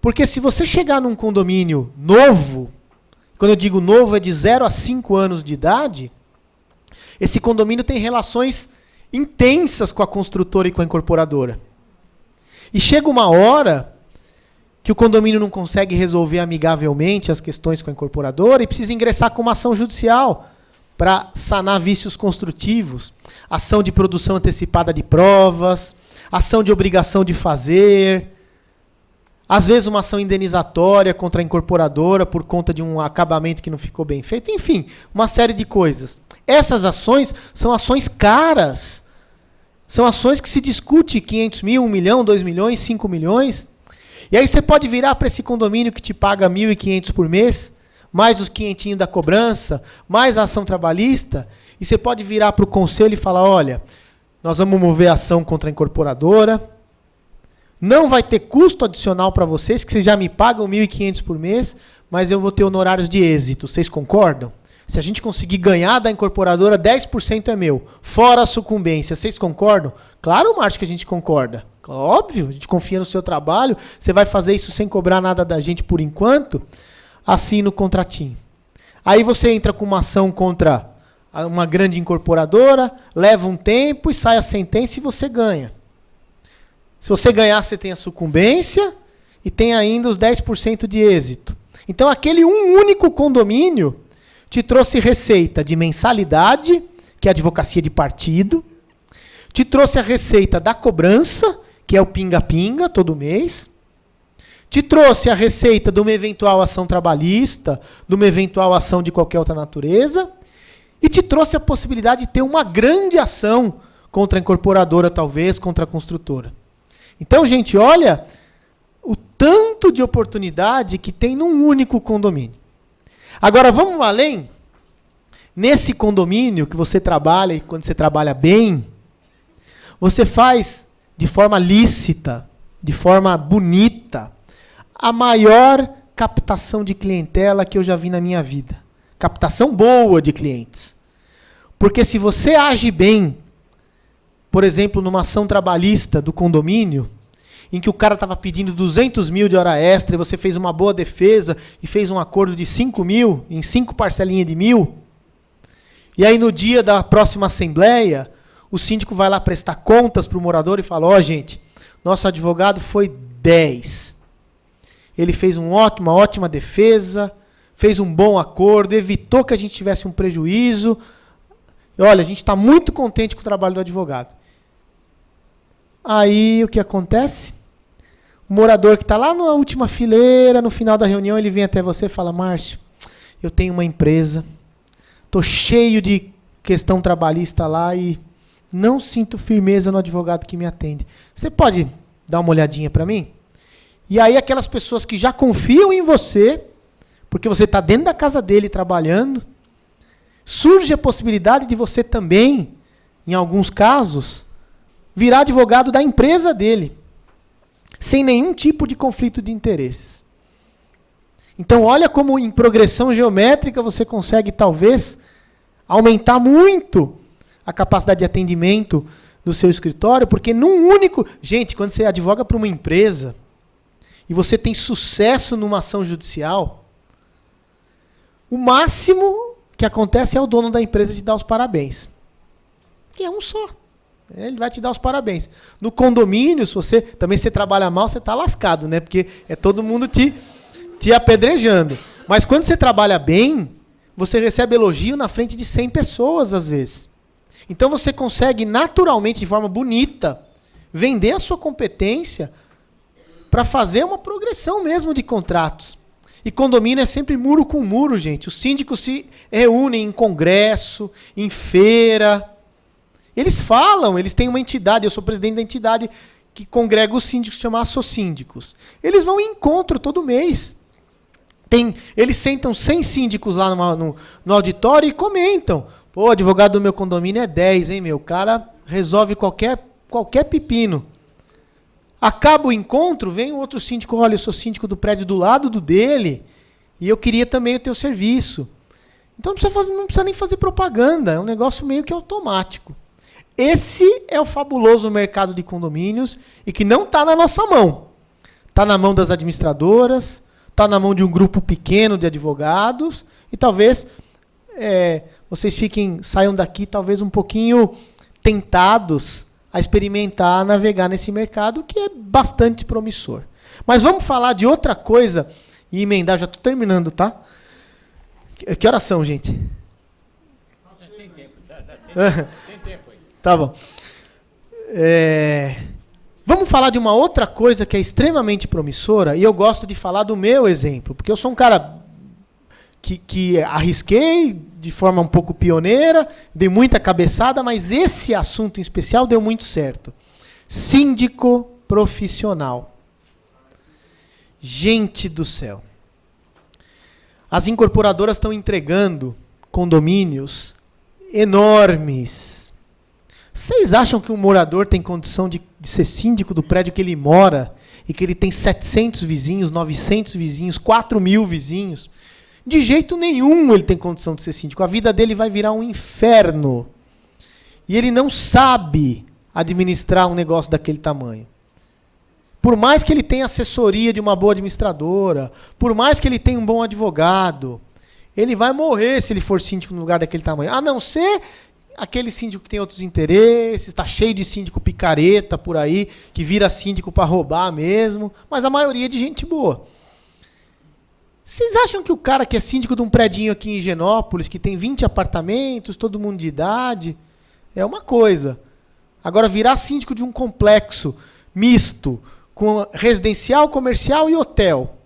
Porque se você chegar num condomínio novo, quando eu digo novo é de 0 a 5 anos de idade, esse condomínio tem relações intensas com a construtora e com a incorporadora. E chega uma hora que o condomínio não consegue resolver amigavelmente as questões com a incorporadora e precisa ingressar com uma ação judicial para sanar vícios construtivos, ação de produção antecipada de provas, ação de obrigação de fazer, às vezes uma ação indenizatória contra a incorporadora por conta de um acabamento que não ficou bem feito, enfim, uma série de coisas. Essas ações são ações caras. São ações que se discute 500 mil, 1 milhão, 2 milhões, 5 milhões. E aí você pode virar para esse condomínio que te paga 1.500 por mês, mais os 500 da cobrança, mais a ação trabalhista, e você pode virar para o conselho e falar, olha, nós vamos mover a ação contra a incorporadora, não vai ter custo adicional para vocês, que vocês já me pagam 1.500 por mês, mas eu vou ter honorários de êxito. Vocês concordam? Se a gente conseguir ganhar da incorporadora, 10% é meu, fora a sucumbência. Vocês concordam? Claro, Márcio, que a gente concorda. Óbvio, a gente confia no seu trabalho. Você vai fazer isso sem cobrar nada da gente por enquanto? Assina o contratinho. Aí você entra com uma ação contra uma grande incorporadora, leva um tempo e sai a sentença e você ganha. Se você ganhar, você tem a sucumbência e tem ainda os 10% de êxito. Então, aquele único condomínio te trouxe receita de mensalidade, que é a advocacia de partido, te trouxe a receita da cobrança, que é o pinga-pinga todo mês, te trouxe a receita de uma eventual ação trabalhista, de uma eventual ação de qualquer outra natureza, e te trouxe a possibilidade de ter uma grande ação contra a incorporadora, talvez, contra a construtora. Então, gente, olha o tanto de oportunidade que tem num único condomínio. Agora, vamos além. Nesse condomínio que você trabalha, e quando você trabalha bem, você faz de forma lícita, de forma bonita, a maior captação de clientela que eu já vi na minha vida. Captação boa de clientes. Porque se você age bem, por exemplo, numa ação trabalhista do condomínio, em que o cara estava pedindo 200 mil de hora extra e você fez uma boa defesa e fez um acordo de 5 mil, em 5 parcelinhas de 1.000, e aí no dia da próxima assembleia, o síndico vai lá prestar contas para o morador e fala, ó, gente, nosso advogado foi 10. Ele fez uma ótima defesa, fez um bom acordo, evitou que a gente tivesse um prejuízo. E olha, a gente está muito contente com o trabalho do advogado. Aí o que acontece? O morador que está lá na última fileira, no final da reunião, ele vem até você e fala, Márcio, eu tenho uma empresa, estou cheio de questão trabalhista lá e não sinto firmeza no advogado que me atende. Você pode dar uma olhadinha para mim? E aí aquelas pessoas que já confiam em você, porque você está dentro da casa dele trabalhando, surge a possibilidade de você também, em alguns casos, virar advogado da empresa dele, sem nenhum tipo de conflito de interesses. Então, olha como em progressão geométrica você consegue, talvez, aumentar muito a capacidade de atendimento do seu escritório, porque num único... Gente, quando você advoga para uma empresa e você tem sucesso numa ação judicial, o máximo que acontece é o dono da empresa te dar os parabéns. Que é um só. Ele vai te dar os parabéns. No condomínio, se você também se trabalha mal, você está lascado, né? Porque é todo mundo te apedrejando. Mas quando você trabalha bem, você recebe elogio na frente de 100 pessoas, às vezes. Então você consegue naturalmente, de forma bonita, vender a sua competência para fazer uma progressão mesmo de contratos. E condomínio é sempre muro com muro, gente. Os síndicos se reúnem em congresso, em feira. Eles falam, eles têm uma entidade, eu sou presidente da entidade que congrega os síndicos, chama Assocíndicos. Eles vão em encontro todo mês. Eles sentam 100 síndicos lá no auditório e comentam. Pô, o advogado do meu condomínio é 10, hein, meu? O cara resolve qualquer pepino. Acaba o encontro, vem o outro síndico, olha, eu sou síndico do prédio do lado do dele e eu queria também o teu serviço. Então não precisa nem fazer propaganda, é um negócio meio que automático. Esse é o fabuloso mercado de condomínios e que não está na nossa mão. Está na mão das administradoras, está na mão de um grupo pequeno de advogados e talvez vocês saiam daqui talvez um pouquinho tentados a experimentar, a navegar nesse mercado que é bastante promissor. Mas vamos falar de outra coisa e emendar, já estou terminando, tá? Que horas são, gente? Tem tempo, tem tempo aí. Tá bom. Vamos falar de uma outra coisa que é extremamente promissora, e eu gosto de falar do meu exemplo, porque eu sou um cara que arrisquei de forma um pouco pioneira, dei muita cabeçada, mas esse assunto em especial deu muito certo. Síndico profissional. Gente do céu. As incorporadoras estão entregando condomínios enormes. Vocês acham que um morador tem condição de ser síndico do prédio que ele mora e que ele tem 700 vizinhos, 900 vizinhos, 4.000 vizinhos? De jeito nenhum ele tem condição de ser síndico. A vida dele vai virar um inferno. E ele não sabe administrar um negócio daquele tamanho. Por mais que ele tenha assessoria de uma boa administradora, por mais que ele tenha um bom advogado, ele vai morrer se ele for síndico no lugar daquele tamanho. A não ser aquele síndico que tem outros interesses, está cheio de síndico picareta por aí, que vira síndico para roubar mesmo, mas a maioria é de gente boa. Vocês acham que o cara que é síndico de um predinho aqui em Higienópolis, que tem 20 apartamentos, todo mundo de idade, é uma coisa. Agora, virar síndico de um complexo misto, com residencial, comercial e hotel,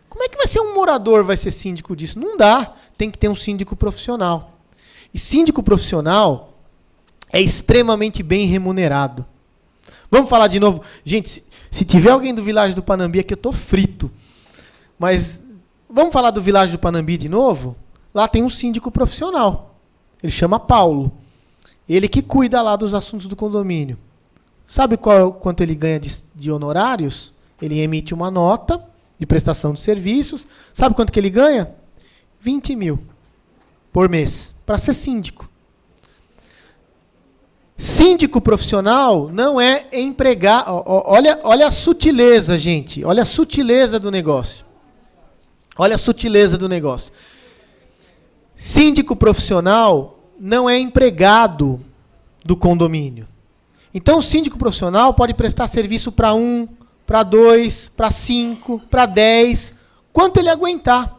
como é que vai ser um morador vai ser síndico disso? Não dá. Tem que ter um síndico profissional. E síndico profissional é extremamente bem remunerado. Vamos falar de novo. Gente, se tiver alguém do Vilaggio do Panambi aqui, eu estou frito. Mas vamos falar do Vilaggio do Panambi de novo? Lá tem um síndico profissional. Ele chama Paulo. Ele que cuida lá dos assuntos do condomínio. Sabe quanto ele ganha de honorários? Ele emite uma nota de prestação de serviços. Sabe quanto que ele ganha? 20 mil por mês, para ser síndico. Síndico profissional não é empregar. Olha a sutileza, gente. Olha a sutileza do negócio. Olha a sutileza do negócio. Síndico profissional não é empregado do condomínio. Então, o síndico profissional pode prestar serviço para 1, para 2, para 5, para 10, quanto ele aguentar.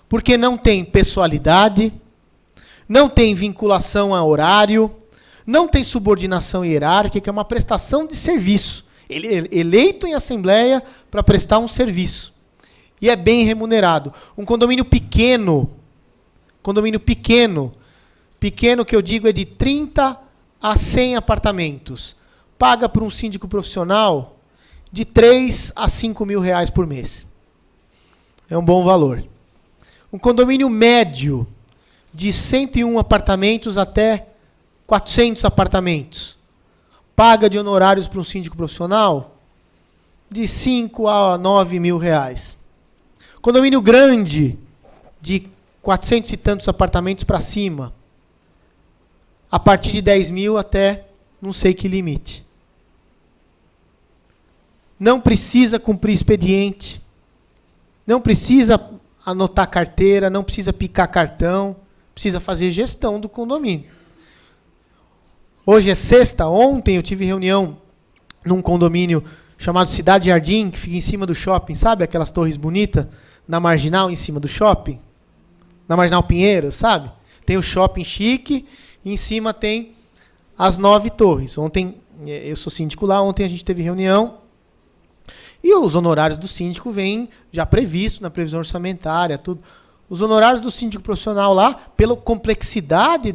Porque não tem pessoalidade, não tem vinculação a horário, não tem subordinação hierárquica, é uma prestação de serviço. Ele é eleito em assembleia para prestar um serviço. E é bem remunerado. Um condomínio pequeno que eu digo é de 30 a 100 apartamentos, paga para um síndico profissional de 3 a 5 mil reais por mês. É um bom valor. Um condomínio médio de 101 apartamentos até 400 apartamentos, paga de honorários para um síndico profissional de 5 a 9 mil reais. Condomínio grande, de 400 e tantos apartamentos para cima, a partir de 10 mil até não sei que limite. Não precisa cumprir expediente, não precisa anotar carteira, não precisa picar cartão, precisa fazer gestão do condomínio. Hoje é sexta, ontem eu tive reunião num condomínio chamado Cidade Jardim, que fica em cima do shopping, sabe? Aquelas torres bonitas, na Marginal, em cima do shopping. Na Marginal Pinheiro, sabe? Tem o shopping chique, e em cima tem as 9 torres. Ontem, eu sou síndico lá, ontem a gente teve reunião, e os honorários do síndico vêm já previsto na previsão orçamentária, tudo. Os honorários do síndico profissional lá, pela complexidade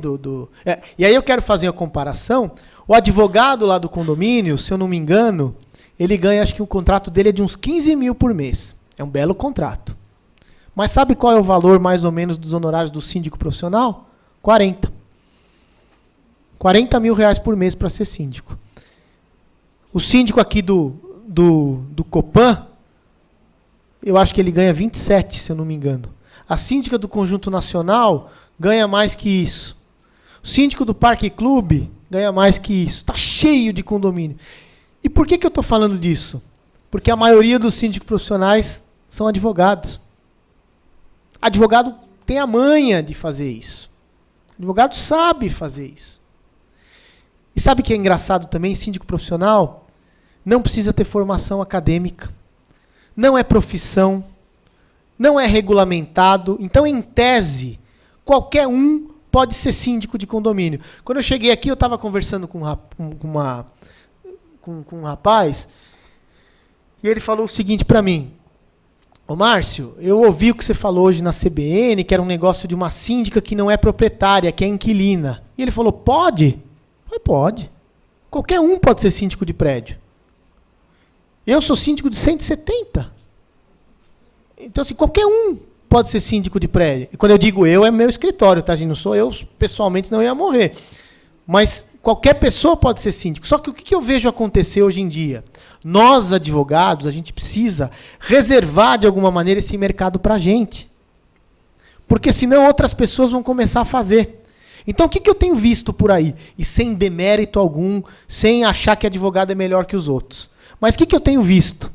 e aí eu quero fazer a comparação. O advogado lá do condomínio, se eu não me engano, ele ganha, acho que o contrato dele é de uns 15 mil por mês. É um belo contrato. Mas sabe qual é o valor, mais ou menos, dos honorários do síndico profissional? 40. 40 mil reais por mês para ser síndico. O síndico aqui do Copan, eu acho que ele ganha 27, se eu não me engano. A síndica do Conjunto Nacional ganha mais que isso. O síndico do Parque Clube ganha mais que isso. Está cheio de condomínio. E por que eu estou falando disso? Porque a maioria dos síndicos profissionais são advogados. Advogado tem a manha de fazer isso. Advogado sabe fazer isso. E sabe o que é engraçado também? Síndico profissional não precisa ter formação acadêmica. Não é profissão. Não é regulamentado. Então, em tese, qualquer um pode ser síndico de condomínio. Quando eu cheguei aqui, eu estava conversando com um rapaz, e ele falou o seguinte para mim: ô Márcio, eu ouvi o que você falou hoje na CBN, que era um negócio de uma síndica que não é proprietária, que é inquilina. E ele falou, pode? Eu falei, pode. Qualquer um pode ser síndico de prédio. Eu sou síndico de 170. Então, assim, qualquer um pode ser síndico de prédio. E quando eu digo eu, é meu escritório, tá, gente? Não sou eu, pessoalmente, não ia morrer. Mas qualquer pessoa pode ser síndico. Só que o que eu vejo acontecer hoje em dia? Nós, advogados, a gente precisa reservar, de alguma maneira, esse mercado para a gente. Porque senão outras pessoas vão começar a fazer. Então, o que eu tenho visto por aí? E sem demérito algum, sem achar que advogado é melhor que os outros. Mas o que eu tenho visto?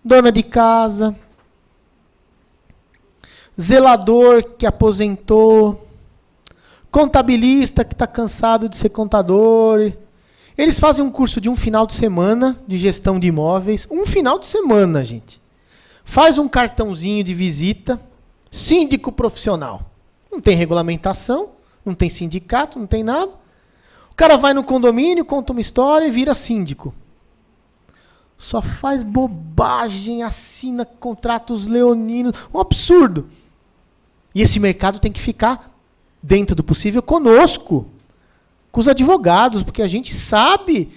Dona de casa, zelador que aposentou, contabilista que está cansado de ser contador. Eles fazem um curso de um final de semana de gestão de imóveis. Um final de semana, gente. Faz um cartãozinho de visita, síndico profissional. Não tem regulamentação, não tem sindicato, não tem nada. O cara vai no condomínio, conta uma história e vira síndico. Só faz bobagem, assina contratos leoninos. Um absurdo. E esse mercado tem que ficar, dentro do possível, conosco. Com os advogados, porque a gente sabe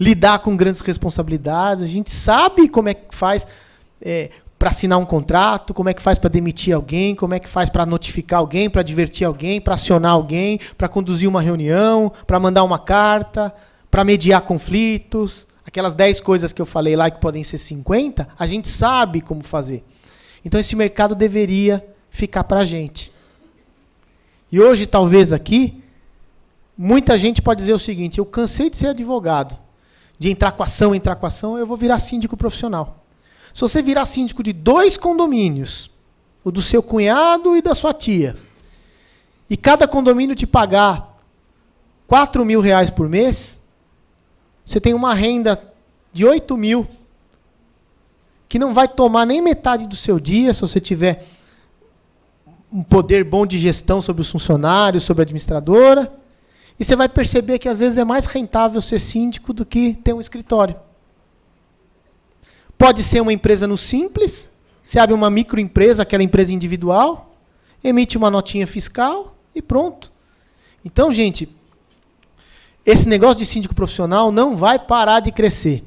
lidar com grandes responsabilidades, a gente sabe como é que faz para assinar um contrato, como é que faz para demitir alguém, como é que faz para notificar alguém, para advertir alguém, para acionar alguém, para conduzir uma reunião, para mandar uma carta, para mediar conflitos, aquelas 10 coisas que eu falei lá que podem ser 50, a gente sabe como fazer. Então esse mercado deveria ficar para a gente. E hoje, talvez aqui, muita gente pode dizer o seguinte: eu cansei de ser advogado, de entrar com ação, eu vou virar síndico profissional. Se você virar síndico de 2 condomínios, o do seu cunhado e da sua tia, e cada condomínio te pagar R$4.000 por mês, você tem uma renda de 8.000, que não vai tomar nem metade do seu dia, se você tiver um poder bom de gestão sobre os funcionários, sobre a administradora, e você vai perceber que às vezes é mais rentável ser síndico do que ter um escritório. Pode ser uma empresa no Simples, você abre uma microempresa, aquela empresa individual, emite uma notinha fiscal e pronto. Então, gente, esse negócio de síndico profissional não vai parar de crescer.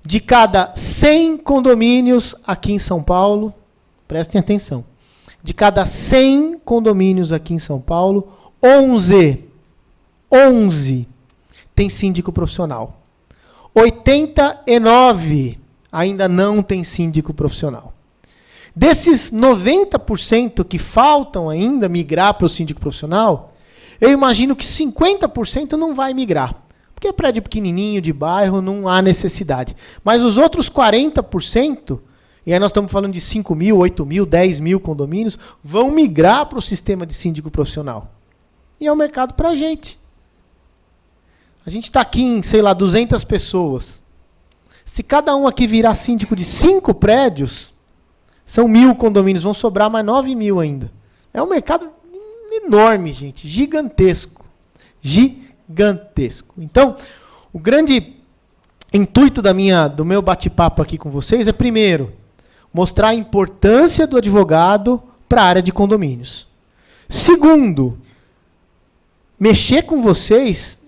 De cada 100 condomínios aqui em São Paulo, prestem atenção, de cada 100 condomínios aqui em São Paulo, 11 tem síndico profissional. 89 ainda não tem síndico profissional. Desses 90% que faltam ainda migrar para o síndico profissional, eu imagino que 50% não vai migrar. Porque é prédio pequenininho, de bairro, não há necessidade. Mas os outros 40%, e aí nós estamos falando de 5.000, 8.000, 10.000 condomínios, vão migrar para o sistema de síndico profissional. E é um mercado para a gente. A gente está aqui em, 200 pessoas. Se cada um aqui virar síndico de 5 prédios, são 1.000 condomínios, vão sobrar mais 9.000 ainda. É um mercado enorme, gente, gigantesco. Gigantesco. Então, o grande intuito do meu bate-papo aqui com vocês é, primeiro, mostrar a importância do advogado para a área de condomínios. Segundo, mexer com vocês,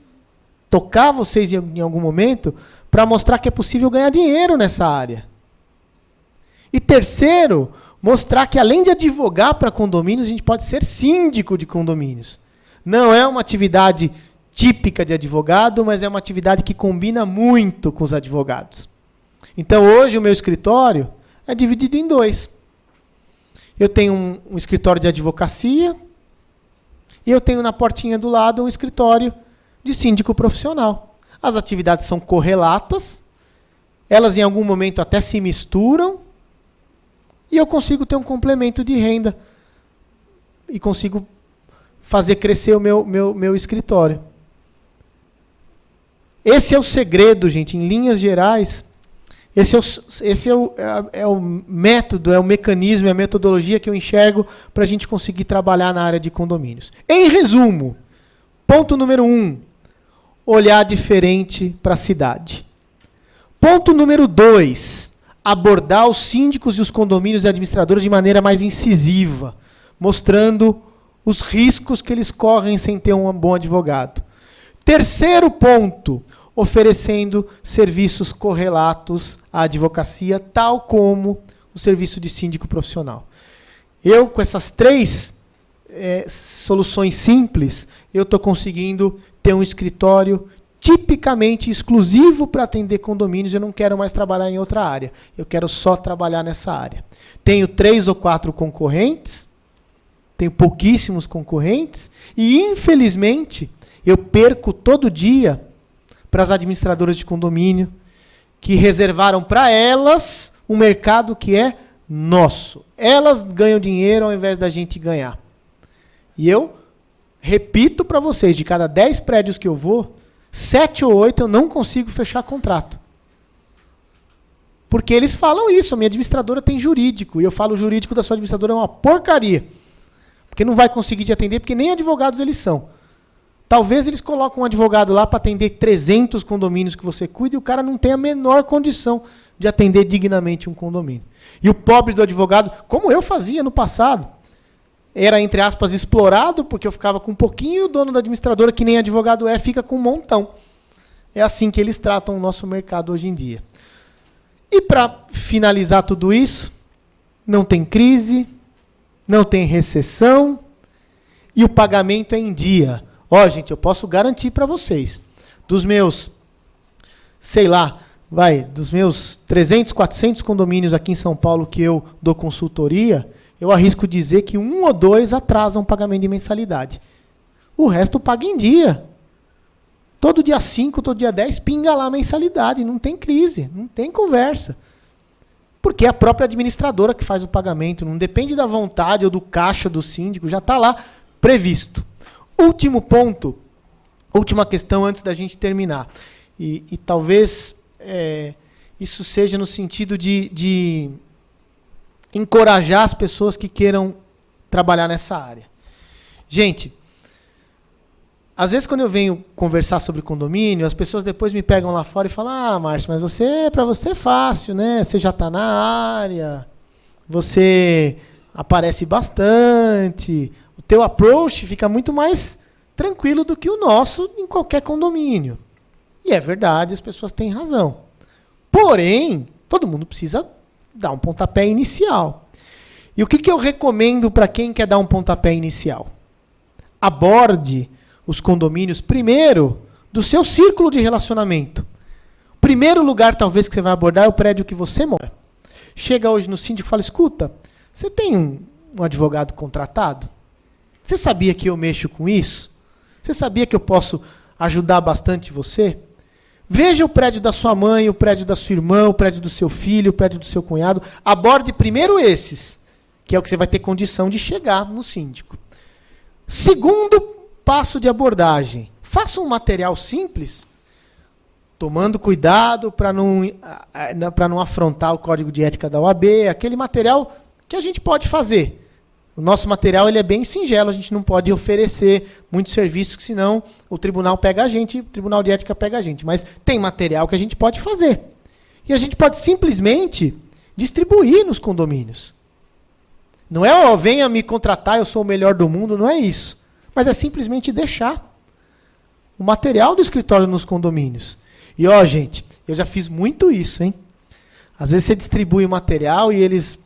tocar vocês em algum momento, para mostrar que é possível ganhar dinheiro nessa área. E terceiro, mostrar que além de advogar para condomínios, a gente pode ser síndico de condomínios. Não é uma atividade típica de advogado, mas é uma atividade que combina muito com os advogados. Então, hoje, o meu escritório é dividido em 2. Eu tenho um escritório de advocacia e eu tenho na portinha do lado um escritório de síndico profissional. As atividades são correlatas, elas em algum momento até se misturam, e eu consigo ter um complemento de renda e consigo fazer crescer o meu escritório. Esse é o segredo, gente, em linhas gerais. Esse é o método, é o mecanismo, é a metodologia que eu enxergo para a gente conseguir trabalhar na área de condomínios. Em resumo, ponto número 1, olhar diferente para a cidade. Ponto número 2, abordar os síndicos e os condomínios e administradores de maneira mais incisiva, mostrando os riscos que eles correm sem ter um bom advogado. Terceiro ponto, oferecendo serviços correlatos à advocacia, tal como o serviço de síndico profissional. Eu, com essas 3 soluções simples, eu estou conseguindo ter um escritório tipicamente exclusivo para atender condomínios. Eu não quero mais trabalhar em outra área. Eu quero só trabalhar nessa área. Tenho 3 ou 4 concorrentes, tenho pouquíssimos concorrentes, e, infelizmente, eu perco todo dia para as administradoras de condomínio que reservaram para elas um mercado que é nosso. Elas ganham dinheiro ao invés da gente ganhar. E eu repito para vocês, de cada 10 prédios que eu vou, 7 ou 8 eu não consigo fechar contrato. Porque eles falam isso, a minha administradora tem jurídico, e eu falo, o jurídico da sua administradora é uma porcaria. Porque não vai conseguir te atender, porque nem advogados eles são. Talvez eles colocam um advogado lá para atender 300 condomínios que você cuida, e o cara não tem a menor condição de atender dignamente um condomínio. E o pobre do advogado, como eu fazia no passado, era, entre aspas, explorado, porque eu ficava com um pouquinho, e o dono da administradora, que nem advogado fica com um montão. É assim que eles tratam o nosso mercado hoje em dia. E para finalizar tudo isso, não tem crise, não tem recessão, e o pagamento é em dia. Ó, gente, eu posso garantir para vocês, dos meus, dos meus 300, 400 condomínios aqui em São Paulo que eu dou consultoria, eu arrisco dizer que 1 ou 2 atrasam o pagamento de mensalidade. O resto paga em dia. Todo dia 5, todo dia 10, pinga lá a mensalidade. Não tem crise, não tem conversa. Porque é a própria administradora que faz o pagamento. Não depende da vontade ou do caixa do síndico. Já está lá previsto. Último ponto, última questão antes da gente terminar. E talvez isso seja no sentido de encorajar as pessoas que queiram trabalhar nessa área. Gente, às vezes quando eu venho conversar sobre condomínio, as pessoas depois me pegam lá fora e falam: Márcio, mas para você é fácil, né? Você já está na área, você aparece bastante, o teu approach fica muito mais tranquilo do que o nosso em qualquer condomínio. E é verdade, as pessoas têm razão. Porém, todo mundo precisa dar um pontapé inicial. E o que eu recomendo para quem quer dar um pontapé inicial? Aborde os condomínios primeiro do seu círculo de relacionamento. O primeiro lugar, talvez, que você vai abordar é o prédio que você mora. Chega hoje no síndico e fala: escuta, você tem um advogado contratado? Você sabia que eu mexo com isso? Você sabia que eu posso ajudar bastante você? Veja o prédio da sua mãe, o prédio da sua irmã, o prédio do seu filho, o prédio do seu cunhado. Aborde primeiro esses, que é o que você vai ter condição de chegar no síndico. Segundo passo de abordagem: faça um material simples, tomando cuidado para não afrontar o código de ética da OAB, aquele material que a gente pode fazer. O nosso material ele é bem singelo, a gente não pode oferecer muitos serviços, que senão o tribunal pega a gente, o tribunal de ética pega a gente. Mas tem material que a gente pode fazer. E a gente pode simplesmente distribuir nos condomínios. Não é, venha me contratar, eu sou o melhor do mundo, não é isso. Mas é simplesmente deixar o material do escritório nos condomínios. E gente, eu já fiz muito isso, hein? Às vezes você distribui o material e eles,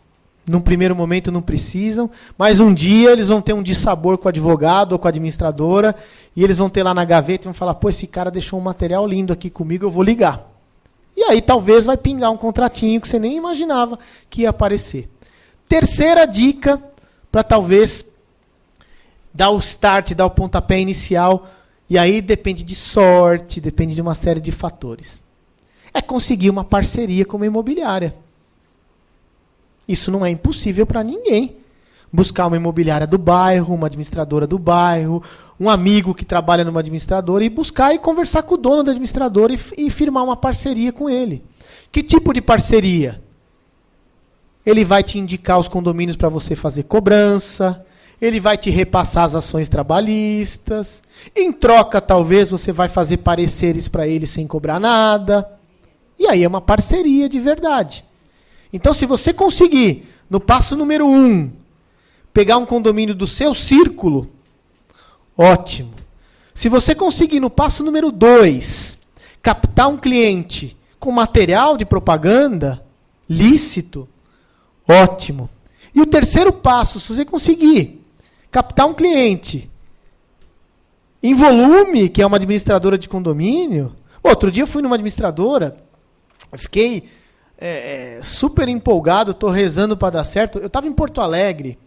num primeiro momento, não precisam, mas um dia eles vão ter um dissabor com o advogado ou com a administradora, e eles vão ter lá na gaveta e vão falar: pô, esse cara deixou um material lindo aqui comigo, eu vou ligar. E aí talvez vai pingar um contratinho que você nem imaginava que ia aparecer. Terceira dica, para talvez dar o start, dar o pontapé inicial, e aí depende de sorte, depende de uma série de fatores. É conseguir uma parceria com uma imobiliária. Isso não é impossível para ninguém. Buscar uma imobiliária do bairro, uma administradora do bairro, um amigo que trabalha numa administradora, e buscar e conversar com o dono da administradora e firmar uma parceria com ele. Que tipo de parceria? Ele vai te indicar os condomínios para você fazer cobrança, ele vai te repassar as ações trabalhistas, em troca talvez você vai fazer pareceres para ele sem cobrar nada. E aí é uma parceria de verdade. Então, se você conseguir, no passo número 1, pegar um condomínio do seu círculo, ótimo. Se você conseguir, no passo número 2, captar um cliente com material de propaganda lícito, ótimo. E o terceiro passo, se você conseguir captar um cliente em volume, que é uma administradora de condomínio. Outro dia eu fui numa administradora, eu fiquei super empolgado, estou rezando para dar certo. Eu estava em Porto Alegre,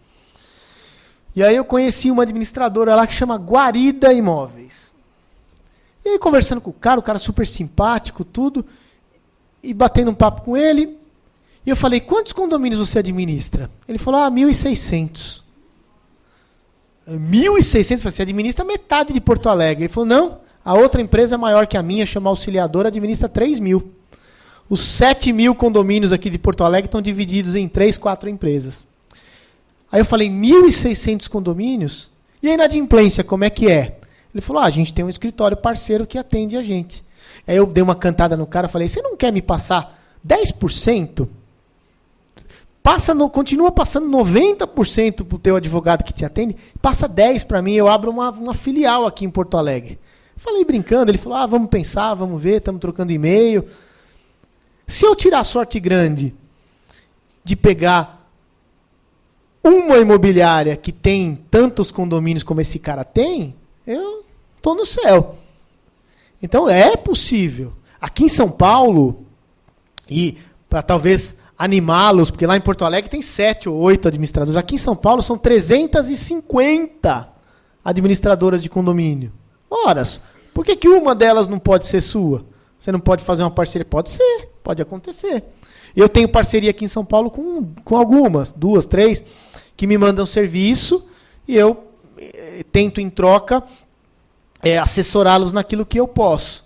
e aí eu conheci uma administradora lá que chama Guarida Imóveis. E aí, conversando com o cara super simpático, tudo, e batendo um papo com ele, e eu falei: quantos condomínios você administra? Ele falou: 1.600. 1.600? Você administra metade de Porto Alegre. Ele falou: não, a outra empresa maior que a minha, chama Auxiliadora, administra 3.000. Os 7.000 condomínios aqui de Porto Alegre estão divididos em 3, 4 empresas. Aí eu falei: 1.600 condomínios? E a inadimplência, como é que é? Ele falou: a gente tem um escritório parceiro que atende a gente. Aí eu dei uma cantada no cara, falei: você não quer me passar 10%? Continua passando 90% para o teu advogado que te atende, passa 10% para mim, eu abro uma filial aqui em Porto Alegre. Falei brincando, ele falou: vamos pensar, vamos ver, estamos trocando e-mail. Se eu tirar sorte grande de pegar uma imobiliária que tem tantos condomínios como esse cara tem, eu estou no céu. Então é possível. Aqui em São Paulo, e para talvez animá-los, porque lá em Porto Alegre tem 7 ou 8 administradores. Aqui em São Paulo são 350 administradoras de condomínio. Ora, por que uma delas não pode ser sua? Você não pode fazer uma parceria? Pode ser, pode acontecer. Eu tenho parceria aqui em São Paulo com algumas, 2, 3, que me mandam serviço e eu tento, em troca, assessorá-los naquilo que eu posso.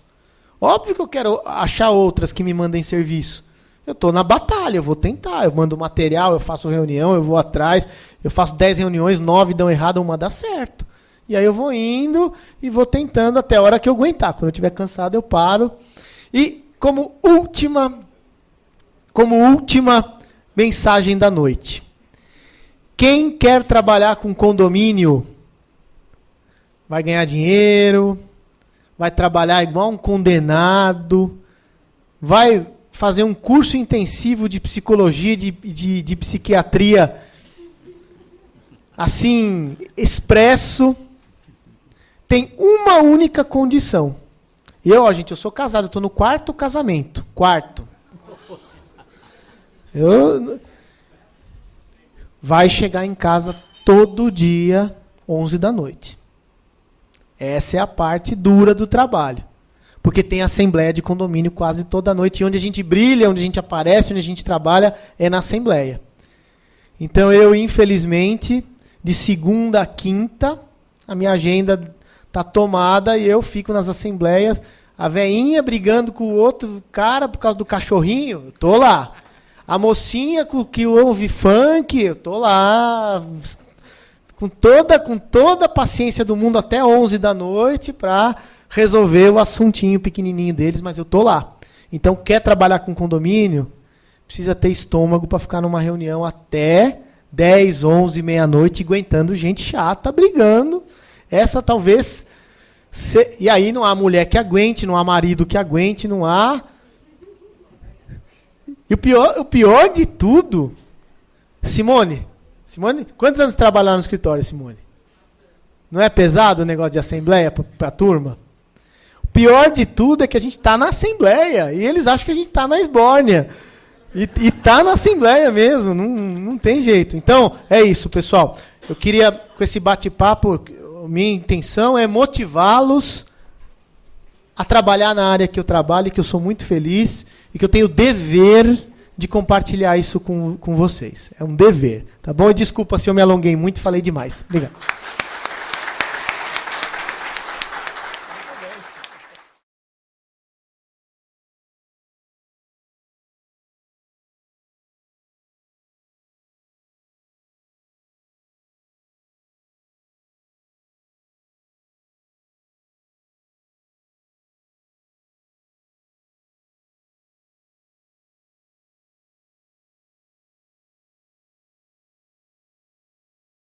Óbvio que eu quero achar outras que me mandem serviço. Eu estou na batalha, eu vou tentar. Eu mando material, eu faço reunião, eu vou atrás. Eu faço 10 reuniões, 9 dão errado, uma dá certo. E aí eu vou indo e vou tentando até a hora que eu aguentar. Quando eu estiver cansado, eu paro. E como última mensagem da noite. Quem quer trabalhar com condomínio vai ganhar dinheiro, vai trabalhar igual um condenado, vai fazer um curso intensivo de psicologia, de psiquiatria, assim, expresso, tem uma única condição. Eu sou casado, estou no 4º casamento. 4º. Vai chegar em casa todo dia, 11 da noite. Essa é a parte dura do trabalho. Porque tem assembleia de condomínio quase toda noite. E onde a gente brilha, onde a gente aparece, onde a gente trabalha, é na assembleia. Então eu, infelizmente, de segunda a quinta, a minha agenda está tomada e eu fico nas assembleias. A veinha brigando com o outro cara por causa do cachorrinho, eu tô lá. A mocinha que ouve funk, eu tô lá. Com toda a paciência do mundo até 11 da noite para resolver o assuntinho pequenininho deles, mas eu tô lá. Então, quer trabalhar com condomínio, precisa ter estômago para ficar numa reunião até 10, 11, meia-noite, aguentando gente chata, brigando. Essa talvez... E aí não há mulher que aguente, não há marido que aguente, não há... E o pior de tudo... Simone, quantos anos trabalhar no escritório, Simone? Não é pesado o negócio de assembleia para a turma? O pior de tudo é que a gente está na assembleia e eles acham que a gente está na esbórnia. E está na assembleia mesmo, não tem jeito. Então, é isso, pessoal. Eu queria, com esse bate-papo, minha intenção é motivá-los a trabalhar na área que eu trabalho, que eu sou muito feliz e que eu tenho o dever de compartilhar isso com vocês. É um dever, tá bom? E desculpa se eu me alonguei muito e falei demais. Obrigado.